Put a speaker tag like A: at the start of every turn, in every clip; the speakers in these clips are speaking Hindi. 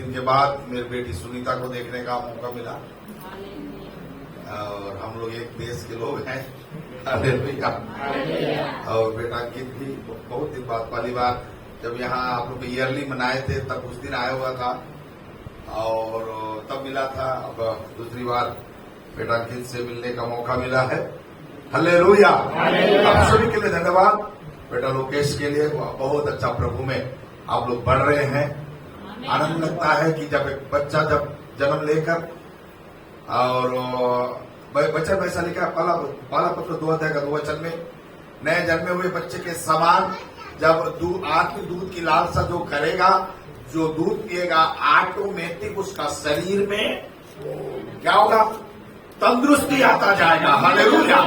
A: दिन के बाद मेरी बेटी सुनीता को देखने का मौका मिला और हम लोग एक देश के लोग हैं। हालेलुया। और बेटा अंकित भी बहुत दिन बाद पहली बार जब यहाँ आप लोग ईयरली मनाए थे तब उस दिन आया हुआ था और तब मिला था। अब दूसरी बार बेटा अंकित से मिलने का मौका मिला है। हालेलुया। आप सभी के लिए धन्यवाद। बेटा लोकेश के लिए बहुत अच्छा प्रभु में आप लोग बढ़ रहे हैं। आनंद लगता है कि जब एक बच्चा जब जन्म लेकर और वचन में ऐसा लिखा है पहला पत्र 2 अध्याय का 2 वचन में, नए जन्मे हुए बच्चे के समान जब आत्मिक दूध की लालसा जो करेगा, जो दूध पिएगा, ऑटोमेटिक उसका शरीर में क्या होगा? तंदुरुस्ती आता जाएगा। हालेलुया।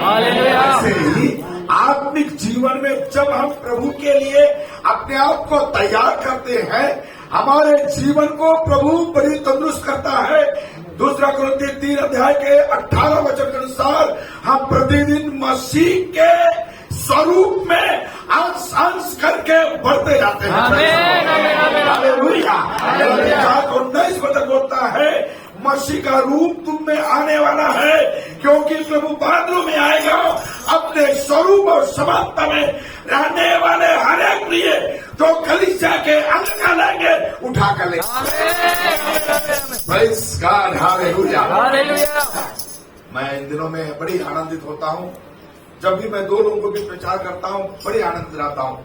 A: ऐसे ही आत्मिक जीवन में जब हम प्रभु के लिए अपने आप को तैयार करते हैं, हमारे जीवन को प्रभु बड़ी तंदुरुस्त करता है। 2 कुरिन्थियों 3 अध्याय के 18 वचन के अनुसार हम प्रतिदिन मसीह के स्वरूप में अंश अंश करके बढ़ते जाते हैं। हालेलुया। 19 वचन बोलता है मसीह का रूप तुम में आने वाला है, क्योंकि प्रभु बादलों में आएगा, अपने स्वरूप और समानता में रहने वाले हर एक लिए तो कलीसिया के अंग का लेंगे उठा कर लेंगे। Praise God. हालेलुया। मैं इन दिनों में बड़ी आनंदित होता हूँ। जब भी मैं 2 लोगों को भी प्रचार करता हूँ बड़ी आनंदित रहता हूँ।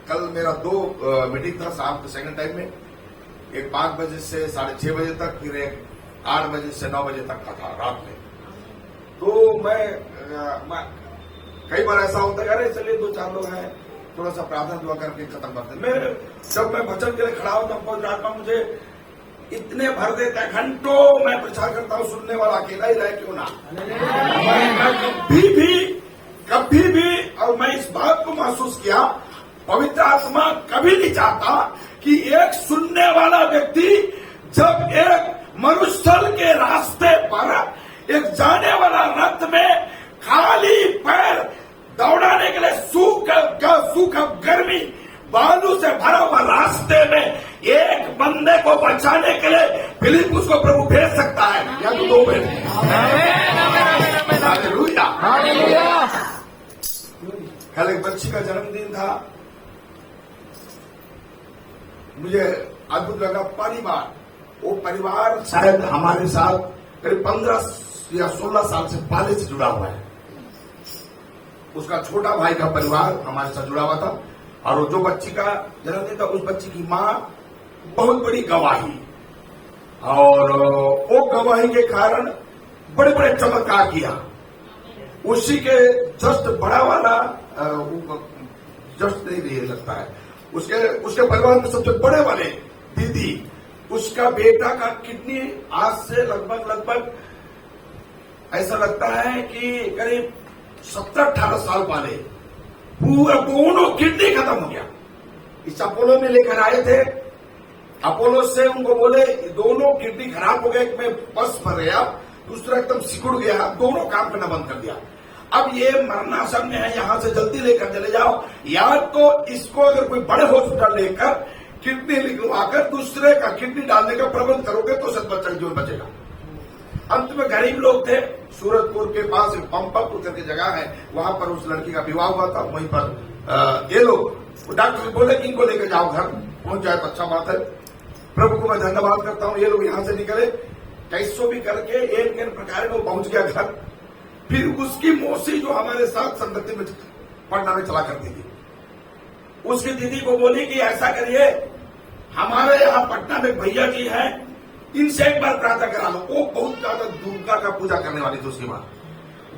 A: कल मेरा 2 मीटिंग था शाम के सेकंड टाइम में, एक 5 बजे से 6:30 बजे तक, फिर एक 8 बजे से 9 बजे तक का था रात में। तो मैं कई बार ऐसा होता है, अरे चलिए 2-4 लोग हैं, थोड़ा सा प्रार्थना दुआ करके खत्म करते हैं। जब मैं वचन के लिए खड़ा होता हूँ पवित्र आत्मा मुझे इतने भर देता है, घंटों मैं प्रचार करता हूँ, सुनने वाला अकेला ही रहे क्यों ना। कभी भी और मैं इस बात को महसूस किया, पवित्र आत्मा कभी नहीं चाहता कि एक सुनने वाला व्यक्ति जब एक मरुस्थल के रास्ते पर एक जाने वाला रथ में खाली पैर दौड़ाने के लिए सूख गर्मी बालू से भरा हुआ रास्ते में एक बंदे को बचाने के लिए फिलिप्पुस को प्रभु भेज सकता है, या तो 2 भेज। हालेलुया। कल एक बच्ची का जन्मदिन था, मुझे अद्भुत लगा। वो परिवार शायद हमारे साथ करीब 15 या 16 साल से पहले से जुड़ा हुआ है। उसका छोटा भाई का परिवार हमारे साथ जुड़ा हुआ था और वो जो बच्ची का जन्मदिन था, उस बच्ची की माँ बहुत बड़ी गवाही, और वो गवाही के कारण बड़े बड़े चमत्कार किया। उसी के जस्ट बड़ा वाला जस्ट नहीं लगता है, उसके परिवार में सबसे बड़े वाले दीदी, उसका बेटा का किडनी आज से लगभग ऐसा लगता है कि करीब 17-18 साल पहले पूरा दोनों किडनी खत्म हो गया। इस अपोलो में लेकर आए थे, अपोलो से उनको बोले दोनों किडनी खराब हो गए, एक में बस भर गया, दूसरा एकदम सिकुड़ गया, दोनों काम करना बंद कर दिया। अब ये मरणासन में है, यहां से जल्दी लेकर चले जाओ, या तो इसको अगर कोई बड़े हॉस्पिटल लेकर किडनी निकलवाकर दूसरे का किडनी डालने का प्रबंध करोगे तो सब बच्चा जीवन बचेगा। अंत में गरीब लोग थे, सूरजपुर के पास एक पंपापुर करके जगह है, वहां पर उस लड़की का विवाह हुआ था। वहीं पर ये लोग डॉक्टर बोले कि इनको लेकर जाओ, घर पहुंच जाए तो अच्छा बात है। प्रभु को मैं धन्यवाद करता हूँ, ये लोग यहां से निकले, कैसो भी करके एक प्रकार में पहुंच गया घर। फिर उसकी मौसी जो हमारे साथ संगति में पटना में चला करती थी, उसकी दीदी को बोली कि ऐसा करिए, हमारे यहाँ पटना में भैया जी हैं, इनसे एक बार प्रार्थना करा लो। वो बहुत ज्यादा दुर्गा का पूजा करने वाली थी। उसकी माँ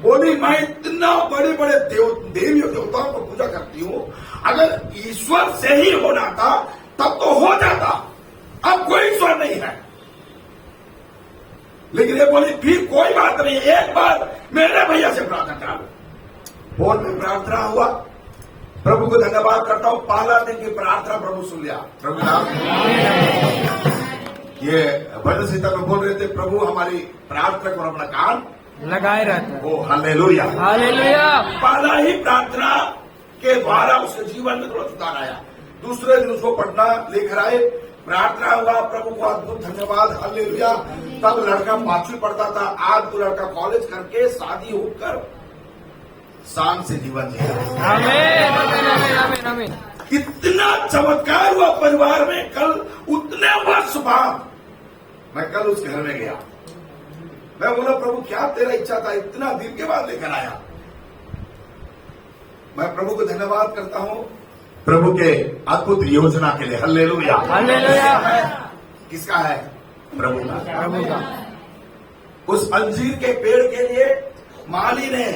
A: बोली मैं इतना बड़े बड़े देवी और देवताओं को पूजा करती हूँ, अगर ईश्वर से ही होना था तब तो हो जाता, अब कोई ईश्वर नहीं है। लेकिन ये बोली फिर कोई बात नहीं, एक बार मेरे भैया से प्रार्थना करा लो। फोन में प्रार्थना हुआ, प्रभु को धन्यवाद करता हूँ, पहला दिन की प्रार्थना प्रभु सुन लिया। प्रभु नाम ये भजन संहिता में बोल रहे थे, प्रभु हमारी प्रार्थना को अपना कान
B: लगाए रहते हैं।
A: ओ हालेलुया,
B: हालेलुया।
A: पहला ही प्रार्थना के द्वारा उसके जीवन में थोड़ा सुधार आया। दूसरे दिन उसको पटना लेकर आए, प्रार्थना हुआ, प्रभु को अद्भुत धन्यवाद, हालेलुया। तब लड़का 5वीं पढ़ता था, आज वो लड़का कॉलेज करके शादी होकर शान से जीवन जी रहा है।
B: आमीन आमीन आमीन आमीन आमीन।
A: इतना चमत्कार हुआ परिवार में। कल उतने वर्ष बाद मैं कल उस घर में गया, मैं बोला प्रभु क्या तेरा इच्छा था, इतना दिन के बाद लेकर आया। मैं प्रभु को धन्यवाद करता हूं प्रभु के अद्भुत योजना के लिए। Hallelujah
B: hallelujah.
A: किसका है? प्रभु का।
B: प्रभु का।
A: उस अंजीर के पेड़ के लिए माली ने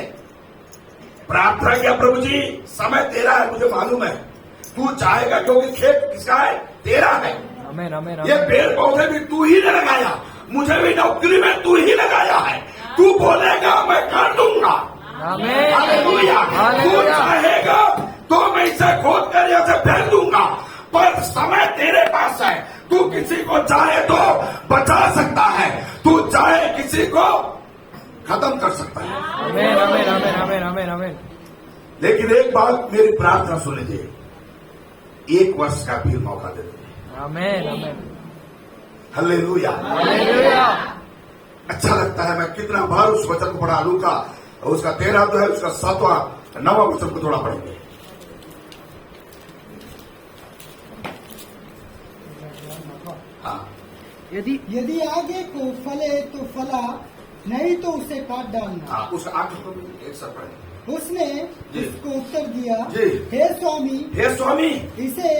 A: प्रार्थना किया, प्रभु जी समय तेरा है, मुझे मालूम है तू चाहेगा, क्योंकि खेत किसका है? तेरा है।
B: आमीन आमीन
A: ये
B: आमीन।
A: पेड़ पौधे भी तू ही ने लगाया, मुझे भी नौकरी में तू ही लगाया है, तू बोलेगा मैं कर दूंगा।
B: आमीन
A: हालेलुया। तू
B: हालेलुया।
A: चाहेगा तो मैं इसे खोद कर यहाँ से फेंक दूंगा, पर समय तेरे पास है। तू किसी को चाहे तो बचा सकता है, तू चाहे किसी को खत्म कर सकता है।
B: आमीन आमीन आमीन आमीन आमीन आमीन।
A: लेकिन एक बात मेरी प्रार्थना सुन लीजिए, 1 वर्ष का फिर मौका दे दीजिए।
B: आमीन आमीन।
A: हालेलुया।
B: हालेलुया।
A: अच्छा लगता है, मैं कितना बार उस वचन को पढ़ा लूँ का, उसका 13 तो है, उसका 7वां 9वां वचन को थोड़ा पढ़ेंगे। हाँ,
C: यदि आगे को फले तो फला, नहीं तो उसे काट डालना।
A: हाँ, उसका 8 को एक साथ पढ़ेंगे।
C: उसने
A: जी।
C: उसको उत्तर दिया,
A: जी।
C: हे स्वामी,
A: हे स्वामी,
C: इसे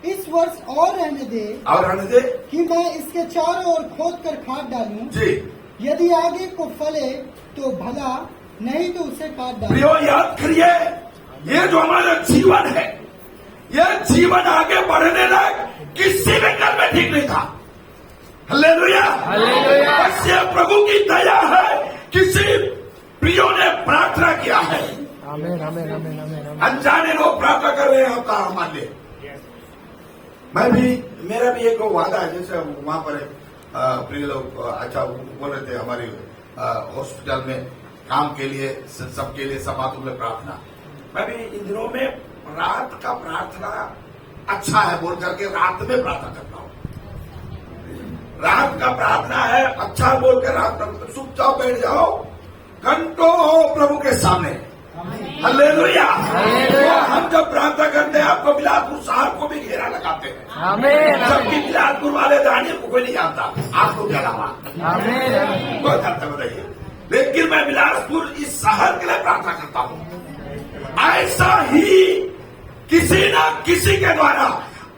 C: इस वर्ष और रहने दे,
A: और रहने दे
C: कि मैं इसके चारों ओर खोद कर खाद डालूं।
A: जी।
C: यदि आगे को फले तो भला, नहीं तो उसे काट डालना।
A: प्रियो याद करिए, ये जो हमारा जीवन है, ये जीवन आगे बढ़ने लायक किसी भी घर में ठीक नहीं था। Hallelujah
B: hallelujah.
A: बस ये प्रभु की दया है, किसी प्रियो ने प्रार्थना किया है।
B: आमीन आमीन आमीन आमीन।
A: अनजाने लोग प्रार्थना कर रहे हैं आपका मान ले। मैं भी, मेरा भी एक वादा है, जैसे वहां पर प्रिय लोग अच्छा बोल रहे थे, हमारी हॉस्पिटल में काम के लिए, सबके लिए, सब बातों में प्रार्थना। मैं भी इन दिनों में रात का प्रार्थना अच्छा है बोल करके रात में प्रार्थना करता हूँ। रात का प्रार्थना है अच्छा बोल कर रात में चुपचाप बैठ जाओ, घंटों हो प्रभु के सामने। हालेलुया।
B: हालेलुया।
A: तो हम जब प्रार्थना करते हैं, आपको बिलासपुर शहर को भी घेरा लगाते हैं।
B: आमीन
A: सबकी बिलासपुर वाले दानियल को कोई नहीं जानता, आपको क्या लगा?
B: आमीन आमीन।
A: कोई जानता बताइए। लेकिन मैं बिलासपुर इस शहर के लिए प्रार्थना करता हूँ, ऐसा ही किसी न किसी के द्वारा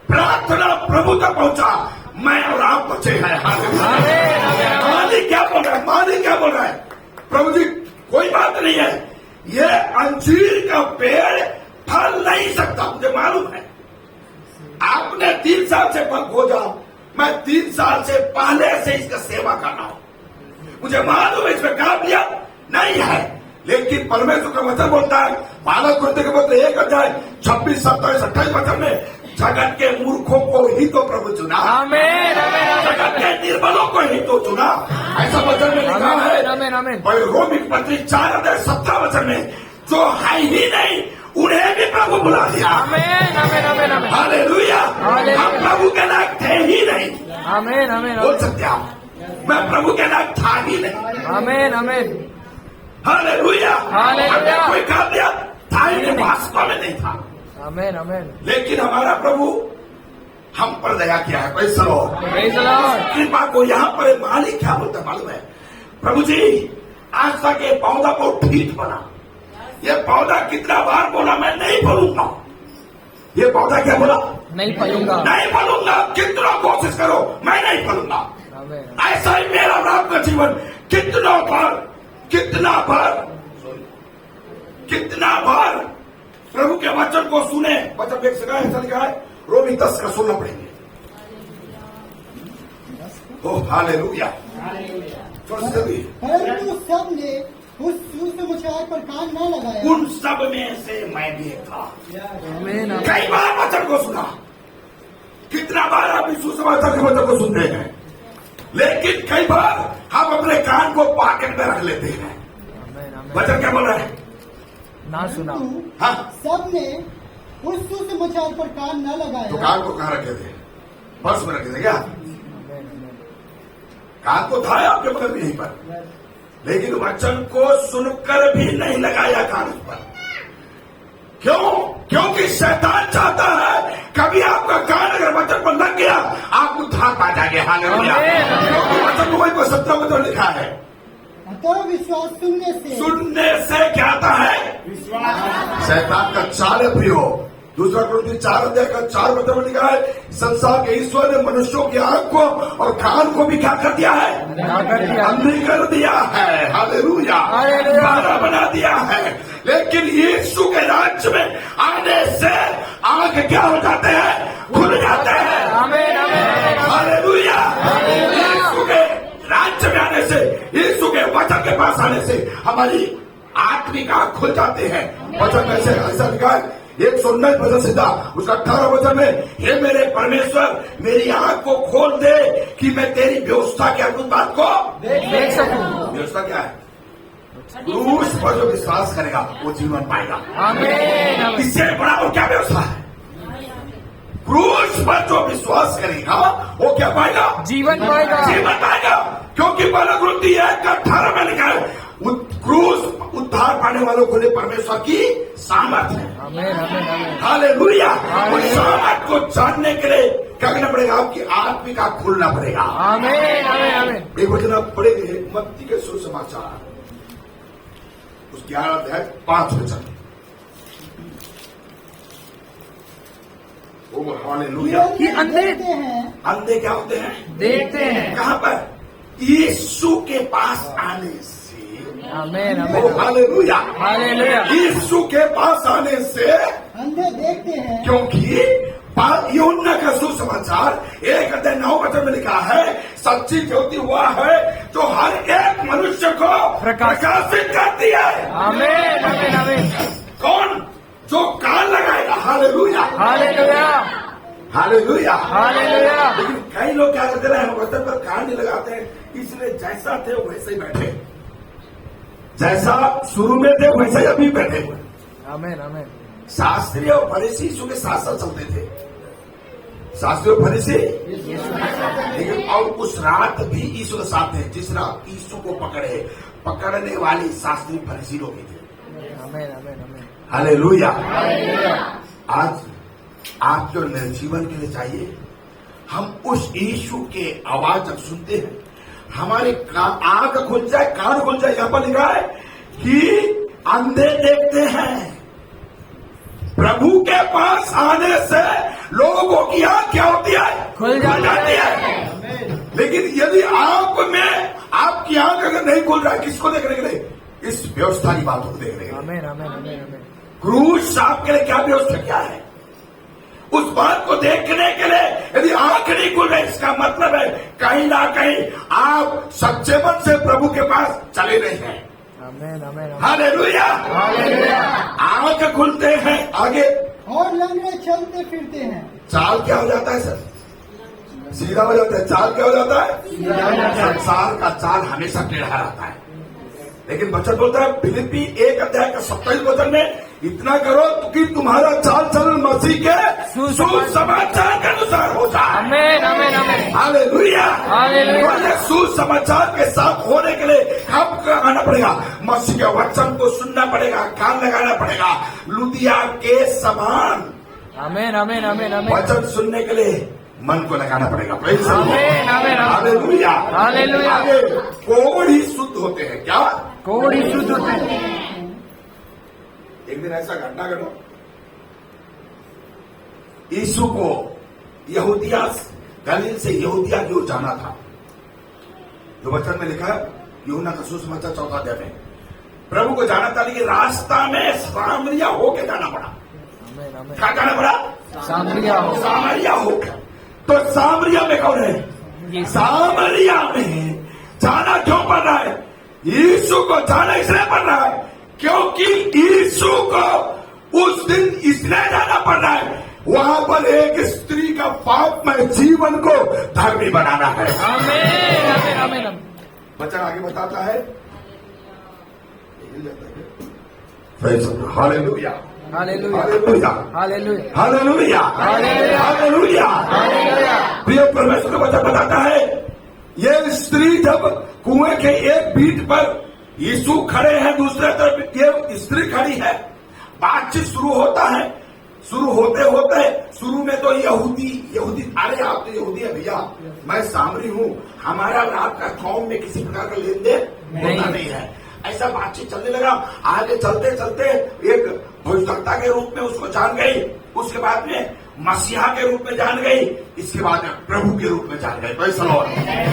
A: प्रार्थना प्रभु तक पहुंचा, मैं और आप बचे हैं। मालिक क्या बोल रहा है? मालिक क्या बोल रहा है? प्रभु जी कोई बात नहीं है, ये अंजीर का पेड़ फल नहीं सकता, मुझे मालूम है। आपने 3 साल से फल खोजा, मैं 3 साल से पहले से इसका सेवा कर रहा हूं, मुझे मालूम है इसमें काबिलियत नहीं है। लेकिन परमेश्वर का वचन बोलता है, बालक कृत्य के पत्र 1 अध्याय 26, 27, 28 वचन में, जगत के मूर्खों को ही तो प्रभु चुना,
B: आमीन आमीन
A: जगत के निर्बलों को ही तो चुना, ऐसा वचन में लिखा है।
B: आमीन आमीन।
A: और रोमी पत्री 4 अध्याय 17 वचन में, जो है ही नहीं उन्हें भी प्रभु बुला लिया।
B: आमीन आमीन आमीन आमीन।
A: हालेलुया।
B: हालेलुया।
A: हम प्रभु के लायक थे ही नहीं,
B: आमीन आमीन
A: बोल सकते हैं आप, मैं प्रभु के लायक था ही नहीं।
B: आमीन आमीन।
A: हालेलुया।
B: हालेलुया।
A: हमें कोई काबिलियत था ही नहीं, वास्तव में नहीं था।
B: आमीन आमीन।
A: लेकिन हमारा प्रभु हम पर दया किया है। Praise the Lord.
B: Praise the Lord.
A: कृपा को यहाँ पर मालिक क्या बोलता मालूम है? प्रभु जी आज तक ये पौधा बहुत ठीक बना, ये पौधा कितना बार बोला मैं नहीं बोलूंगा, ये पौधा क्या बोला?
B: नहीं फलूंगा।
A: नहीं बोलूंगा, कितना कोशिश करो मैं नहीं बोलूंगा।
B: आमीन।
A: ऐसा ही मेरा रात का जीवन कितना बार प्रभु के वचन को सुने। वचन एक जगह ऐसा लिखा है, रोमी 10 का सुनना पड़ेंगे। ओ हालेलुया।
C: परंतु सब ने उस सुसमाचार पर कान न लगाया।
A: उन सब में से मैं भी एक था।
B: आमीन आमीन।
A: कई बार वचन को सुना, कितना बार आप इस सुसमाचार के वचन को सुनते हैं, लेकिन कई बार हम अपने कान को पॉकेट में रख लेते हैं।
B: आमीन आमीन।
A: वचन क्या बोल रहा है?
B: ना सुना।
A: हाँ,
C: सब ने उस सुसमाचार पर कान न लगाया।
A: तो कान को कहाँ रखे थे? पर्स में रखे थे क्या?
B: आमेन, आमेन।
A: कान को था आपके बगल में यहीं पर, लेकिन वचन को सुनकर भी नहीं लगाया कान पर। क्यों? क्योंकि शैतान चाहता है कभी आपका कान अगर वचन पर लग गया आप उद्धार पा जाएंगे। हालेलुया। क्योंकि वचन में कोई 17 वचन लिखा है,
C: अतः विश्वास
A: सुनने से क्या आता है? शैतान का चाल है प्रियो। दूसरा कुरिन्थियों 4 अध्याय का 4 वचन में लिखा है, संसार के ईश्वर ने मनुष्यों की आंख को और कान को भी क्या कर दिया है? अंधी कर दिया है। हालेलुया। बारा बना दिया है। लेकिन यीशु के राज्य में आने से आंख क्या हो जाते हैं? खुल जाते हैं।
B: आमेन, आमेन।
A: हालेलुया। यीशु के राज्य में आने से, यीशु के वचन के पास आने से हमारी आत्मिक आंख खुल जाते हैं। वचन में से ऐसा लिखा है 119 वचन सीधा उसका 18 वचन में, हे मेरे परमेश्वर मेरी आंख को खोल दे कि मैं तेरी व्यवस्था के अद्भुत बात को
B: देख सकूं।
A: व्यवस्था क्या है? क्रूस पर जो विश्वास करेगा वो जीवन पाएगा।
B: आमेन, आमेन।
A: इससे बड़ा और क्या व्यवस्था है? क्रूस पर जो विश्वास करेगा वो क्या पाएगा?
B: जीवन पाएगा।
A: जीवन पाएगा। क्योंकि पहला कुरिन्थियों 1:18 में लिखा है, क्रूस उद्धार पाने वालों को लिए परमेश्वर की सामर्थ है।
B: आमेन, आमेन, आमेन।
A: हालेलुया। उस सामर्थ को जानने के लिए क्या करना पड़ेगा? आपकी आत्मिक आंख खोलना पड़ेगा।
B: आमेन, आमेन, आमेन।
A: एक वचन आप पढ़ेंगे मत्ती के सुसमाचार उस 11 अध्याय 5 वचन। ओ हालेलुया।
C: कि अंधे हैं,
A: अंधे क्या होते हैं?
B: देखते हैं।
A: कहां पर? यीशु के पास आने से।
B: आमेन,
A: ओ
B: आमेन।
A: हालेलुया।
B: हालेलुया।
A: यीशु के पास आने से,
C: अंधे देखते हैं,
A: क्योंकि यूहन्ना का सुसमाचार 1 अध्याय 9 वचन में लिखा है, सच्ची ज्योति हुआ है जो हर एक मनुष्य को प्रकाशित करती है।
B: आमेन, आमेन, आमेन।
A: कौन? जो कान लगाएगा। हालेलुया।
B: हालेलुया।
A: हालेलुया।
B: हालेलुया।
A: लेकिन कई लोग क्या करते हैं, वचन पर कान नहीं लगाते हैं, इसलिए जैसा थे वैसे ही बैठे, जैसा शुरू में थे वैसे ही अभी बैठे हुए।
B: आमेन, आमेन।
A: शास्त्री और फरीसी यीशु के साथ साथ चलते थे। शास्त्री और फरीसी, लेकिन और उस रात भी यीशु के साथ थे। जिस रात यीशु को पकड़ने वाली शास्त्री फरीसी लोग ही थे।
B: आमेन, आमेन, आमेन।
A: हालेलुया। आज आप जो निर्जीवन के लिए चाहिए, हम उस यीशु के आवाज जब सुनते हैं हमारी आंख खुल जाए, कान खुल जाए। यहां पर लिखा है कि अंधे देखते हैं। प्रभु के पास आने से लोगों की आंख क्या होती है?
B: खुल जाती है।
A: लेकिन यदि आप में आपकी आंख अगर नहीं खुल रहा है, किसको देखने के लिए? इस व्यवस्था की बातों को देखने के लिए।
B: आमेन, आमेन, आमेन, आमेन।
A: क्रूस आपके लिए क्या व्यवस्था क्या है? उस बात को देखने के लिए यदि आंख नहीं खुल रही, इसका मतलब है कहीं ना कहीं आप सच्चे मन से प्रभु के पास चले नहीं हैं।
B: आमेन, आमेन, आमेन।
A: हालेलुया।
B: हालेलुया।
A: आंख खुलते हैं आगे,
C: और लंगड़े चलते फिरते हैं।
A: चाल क्या हो जाता है सर? सीधा हो जाता है। चाल क्या हो जाता है? संसार का चाल हमेशा टेढ़ा रहता है। लेकिन वचन बोलता है फिलिप्पी 1 अध्याय का 27 वचन में, इतना करो कि तुम्हारा चाल चलन मसीह के सुसमाचार के अनुसार हो जाए।
B: आमेन, आमेन, आमेन।
A: हालेलुया।
B: हालेलुया।
A: सुसमाचार के साथ होने के लिए आपको आना पड़ेगा, मसीह के वचन को सुनना पड़ेगा, कान लगाना पड़ेगा। लुदिया के समान
B: आमेन, आमेन, आमेन, आमेन।
A: वचन सुनने के लिए मन को लगाना पड़ेगा।
B: आमेन, आमेन,
A: हालेलुया।
B: हालेलुया।
A: आगे कोढ़ ही शुद्ध होते हैं। क्या?
B: कोढ़ ही शुद्ध होते हैं।
A: एक दिन ऐसा घटना घटा, यीशु को यहूदिया गलील से यहूदिया की ओर जाना था। जो वचन में लिखा है यूहन्ना का सुसमाचार 4 अध्याय में, प्रभु को जाना था, लेकिन रास्ता में सामरिया होके जाना पड़ा।
B: आमेन, आमेन।
A: क्या जाना पड़ा? सामरिया होकर। तो सामरिया में कौन है? सामरिया में जाना क्यों पड़ रहा है? यीशु को जाना इसलिए पड़ रहा है क्योंकि यीशु को उस दिन इसलिए जाना पड़ रहा है, वहां पर एक स्त्री का पापमय जीवन को धर्मी बनाना है।
B: आमेन, आमेन, आमेन।
A: वचन आगे बताता है, hallelujah.
B: Hallelujah
A: hallelujah
B: hallelujah
A: hallelujah
B: hallelujah
A: hallelujah.
B: Hallelujah
A: प्रिय परमेश्वर का वचन बताता है, ये स्त्री जब कुएं के एक बीट पर यीशु खड़े हैं, दूसरे तरफ ये स्त्री खड़ी है, बातचीत शुरू होता है। शुरू होते होते शुरू में तो यहूदी, अरे आप तो यहूदी है भैया, मैं सामरी हूँ, हमारा और आपका कौम में किसी प्रकार का लेन देन होता नहीं है, ऐसा बातचीत चलने लगा। आगे चलते चलते एक भविष्यवक्ता के रूप में उसको जान गई, उसके बाद में मसीहा के रूप में जान गई, इसके बाद में प्रभु के रूप में जान गई। Praise the Lord.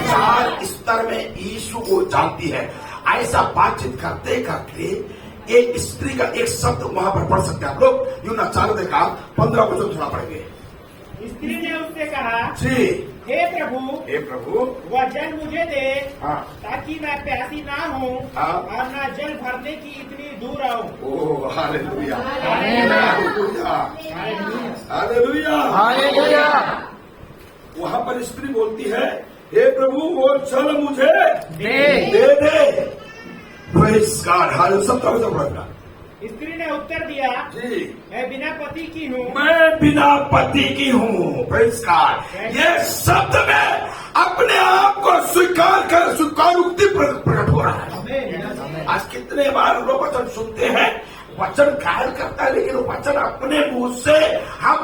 A: 4 स्तर में यीशु को जानती है। ऐसा बातचीत करते करते एक स्त्री का एक शब्द वहां पर पढ़ सकते हैं आप लोग, यूं ना 4 देखा 15 वचन थोड़ा पढ़ेंगे।
D: स्त्री ने उससे कहा,
A: जी,
D: हे प्रभु, वह जल मुझे दे,
A: हाँ,
D: ताकि मैं प्यासी ना हूँ
A: हाँ,
D: और न जल भरने की इतनी दूर आऊँ।
A: ओ हालेलुया
D: हालेलुया।
A: हालेलुया
B: हालेलुया
A: वहां पर स्त्री बोलती है, हे प्रभु वो जल मुझे
B: दे
A: दे। Praise God. हालेलुया। 17 वचन पढ़ना।
D: स्त्री ने उत्तर दिया,
A: जी,
D: मैं बिना पति की हूँ।
A: मैं बिना पति की हूँ। Praise God. ये शब्द में अपने आप को स्वीकारोक्ति प्रकट हो रहा है। आज कितने बार लोग वचन सुनते हैं, वचन गायल करता है, लेकिन वो वचन अपने मुंह से हम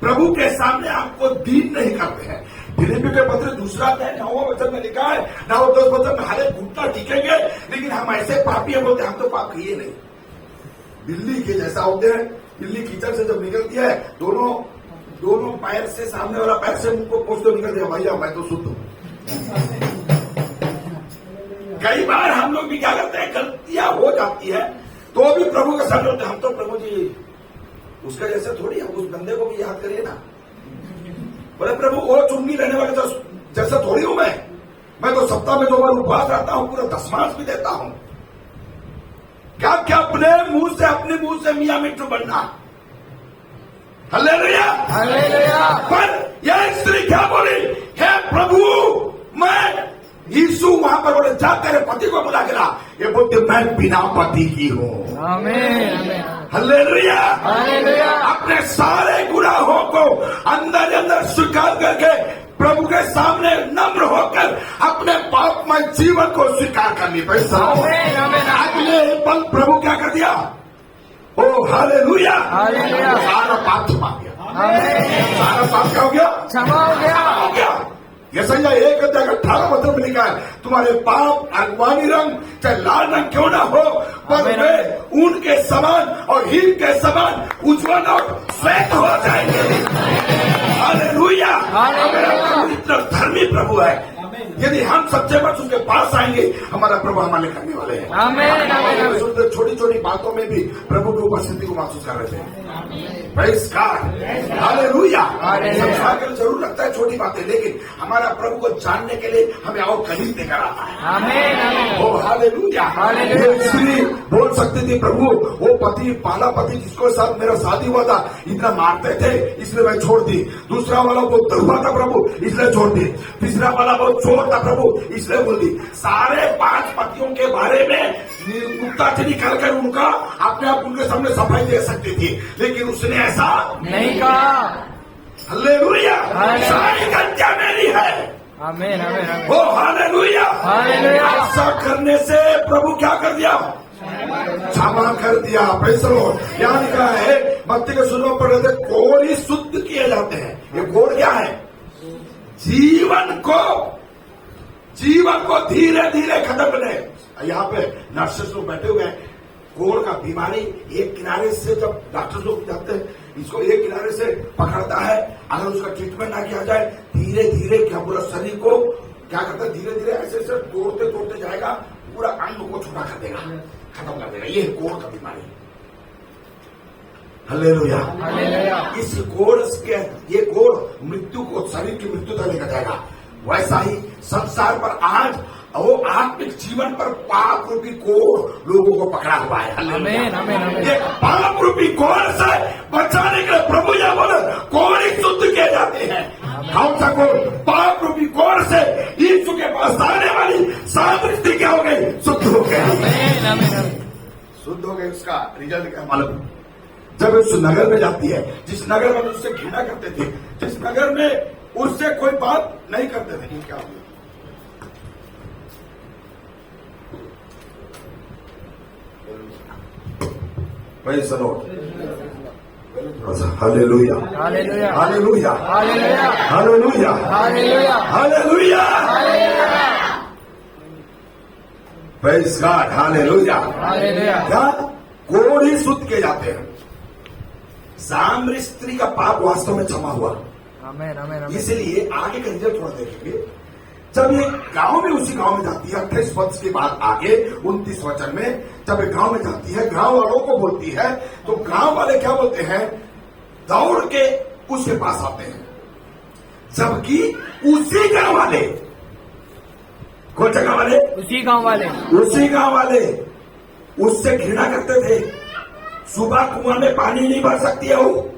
A: प्रभु के सामने आपको दीन नहीं करते हैं। फिलिप्पी के पत्र 2 अध्याय 9 वचन में लिखा है, 9-10 वचन में हरे घुटना टिकेंगे, लेकिन हम ऐसे पापी हैं, बोलते हम तो पाप किए नहीं। बिल्ली के जैसा होते हैं। बिल्ली कीचड़ से जब निकलती है, दोनों पैर से, सामने वाला पैर से मुंह को पोंछ तो निकल दिया, भैया मैं तो शुद्ध हूं। कई बार हम लोग भी क्या करते हैं, गलतियां हो जाती है तो भी प्रभु के सामने होते हैं, हम तो प्रभु जी उसका जैसे थोड़ी है, उस बंदे को भी याद करिए ना। बोले प्रभु वो चुंगी लेने वाले जैसा थोड़ी हूं मैं तो सप्ताह में 2 बार उपवास रहता हूं, पूरा 10 भी देता हूं। क्या अपने मुंह से मियां मिट्टू बनना। हालेलुया
B: हालेलुया
A: पर यह स्त्री क्या बोली, हे प्रभु मैं, यीशु वहां पर बोले जा तेरे पति को बुला के ला, ये बोलते मैं बिना पति की हूँ।
B: आमीन आमीन
A: हालेलुया
B: हालेलुया
A: अपने सारे गुनाहों को अंदर अंदर स्वीकार करके प्रभु के सामने नम्र होकर अपने पापमय जीवन को स्वीकार करनी पड़ी।
B: आमीन आमीन
A: अगले पल प्रभु क्या कर दिया, ओ हालेलुया
B: हालेलुया
A: सारा पाप क्षमा गया।
B: आमीन
A: सारा पाप क्या हो गया,
B: क्षमा हो गया।
A: यशायाह 1:18 में लिखा है, तुम्हारे पाप अगवानी रंग चाहे लाल रंग क्यों ना हो, पर वे ऊन के समान और हीन के समान उज्ज्वल और श्वेत हो जाएंगे। हालेलुया
B: हालेलुया
A: इतना धर्मी प्रभु है। यदि हम सच्चे वचन उनके पास आएंगे, हमारा प्रभु हमारे करने वाले हैं।
B: आमीन आमीन
A: छोटी छोटी बातों में भी प्रभु की उपस्थिति को महसूस कर रहे थे। Praise God. हालेलुया। संसार के लिए जरूर लगता है छोटी बातें, लेकिन हमारा प्रभु को जानने के लिए हमें और करीब लेकर आता है।
B: आमीन आमीन
A: ओ हालेलुया।
B: हालेलुया।
A: स्त्री बोल सकती थी, प्रभु वो पति, पहला पति जिसके साथ मेरा शादी हुआ था, इतना मारते थे इसलिए मैं छोड़ दी। दूसरा वाला बहुत दरुआ था प्रभु, इसलिए छोड़ दी। तीसरा वाला बहुत चोर था प्रभु, इसलिए बोल दी। सारे 5 पतियों के बारे में मुक्ता से निकाल कर उनका अपने आप उनके सामने सफाई दे सकती थी, लेकिन उसने ऐसा
B: नहीं कहा।
A: हालेलुया।
B: हालेलुया।
A: सारी गलतियां मेरी है।
B: आमीन आमीन आमीन
A: ओ हालेलुया।
B: हालेलुया।
A: ऐसा करने से प्रभु क्या कर दिया, क्षमा कर दिया। Praise the Lord. यहाँ लिखा है, भक्ति के शुरू में पढ़ रहे थे, कोड़ ही शुद्ध किए जाते हैं। ये कोड़ क्या है, जीवन को धीरे धीरे खत्म करने। यहाँ पे नर्सेस लोग बैठे हुए हैं, कोड़ का बीमारी एक किनारे से जब डॉक्टर लोग जाते हैं, इसको एक किनारे से पकड़ता है, अगर उसका ट्रीटमेंट ना किया जाए, धीरे धीरे क्या पूरा शरीर को क्या करता है, धीरे धीरे ऐसे ऐसे तोड़ते तोड़ते जाएगा, पूरा अंग को छोटा कर देगा, खत्म कर देगा। ये है कोड़ का बीमारी। हालेलुया।
B: हालेलुया
A: इस कोड़ के, ये कोड़ मृत्यु को, शरीर की मृत्यु तक लेकर जाएगा। वैसा ही संसार पर आज वो आत्मिक जीवन पर पाप रूपी कोड़ लोगों को पकड़ा हुआ है।
B: आमीन आमीन आमीन
A: ये पाप रूपी कोड़ से बचाने के लिए प्रभु यह बोले, कोड़ ही शुद्ध किए जाते हैं। कौन सा कोड़, पाप रूपी कोड़ से यीशु के पास आने वाली सामर्थ्य क्या हो गई, शुद्ध हो गई।
B: आमीन आमीन
A: शुद्ध हो गई। उसका रिजल्ट क्या मालूम,
E: जब उस नगर में जाती है, जिस नगर में उससे घृणा करते थे, जिस नगर में उससे कोई बात नहीं करते थे, क्या हुआ? Praise the Lord. Hallelujah,
B: hallelujah,
E: hallelujah,
B: hallelujah,
E: hallelujah,
B: hallelujah,
E: hallelujah. Praise God, hallelujah.
B: Hallelujah.
E: क्या कोड़ ही शुद्ध किए जाते हैं। सामरी स्त्री का पाप वास्तव में क्षमा हुआ।
B: आमेन, आमेन, आमेन।
E: इसलिए आगे का रिजल्ट थोड़ा देखेंगे। जब ये गांव में, उसी गांव में जाती है, 28 वर्ष के बाद आगे 29 वचन में जब ये गांव में जाती है, गांव वालों को बोलती है, तो गांव वाले क्या बोलते हैं? दौड़ के उसके पास आते हैं, जबकि उसी गांव वाले, कौन सा गांव वाले?
B: उसी गांव वाले,
E: उसी गांव वाले उससे घृणा करते थे। सुबह कुआं में पानी नहीं भर सकती है वो,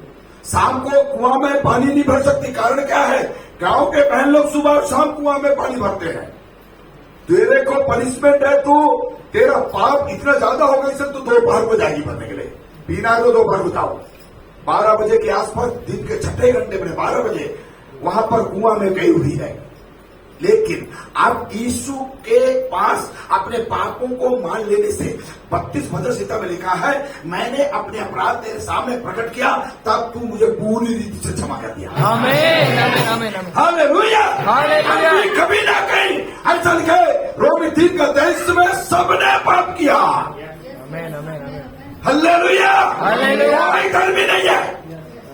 E: शाम को कुआं में पानी नहीं भर सकती। कारण क्या है? गांव के बहन लोग सुबह और शाम कुआं में पानी भरते हैं। तेरे को पनिशमेंट है, तो तेरा पाप इतना ज्यादा होगा, इसे तो दोपहर को जाएगी भरने के लिए। पीना है तो दोपहर को जाओ, 12 बजे के आसपास, दिन के 6 घंटे में 12 बजे वहां पर कुआं में गई हुई है। लेकिन अब यीशु के पास अपने पापों को मान लेने से 32 वचन में लिखा है, मैंने अपने अपराध तेरे सामने प्रकट किया, तब तू मुझे पूरी रीति से क्षमा कर दिया।
B: Amen, amen, amen, amen.
E: Hallelujah,
B: hallelujah.
E: कभी ना कहीं ऐसा लिखे रोमी 3 का 23 में सबने पाप किया।
B: Amen, amen, amen.
E: Hallelujah,
B: hallelujah.
E: कोई धर्मी नहीं है,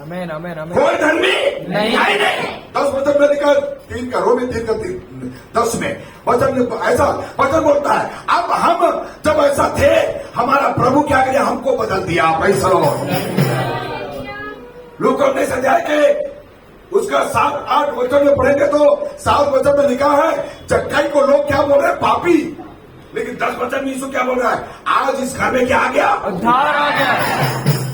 B: आमेन, आमेन, आमेन।
E: कोई धर्मी
B: नहीं।
E: नहीं। 10 वचन में लिखा, 3 का रोमी 3 का 10 में वचन ऐसा वचन बोलता है, अब हम जब ऐसा थे, हमारा प्रभु क्या करे? हमको बदल दिया। पैसा लोगों ने सजाए के उसका 7-8 वचन में पढ़ेंगे तो 7 वचन में लिखा है, जक्कई को लोग क्या बोल रहे हैं? पापी। लेकिन 10 वचन में यीशु क्या बोल रहा है? आज इस घर में क्या आ गया?
B: उद्धार आ गया।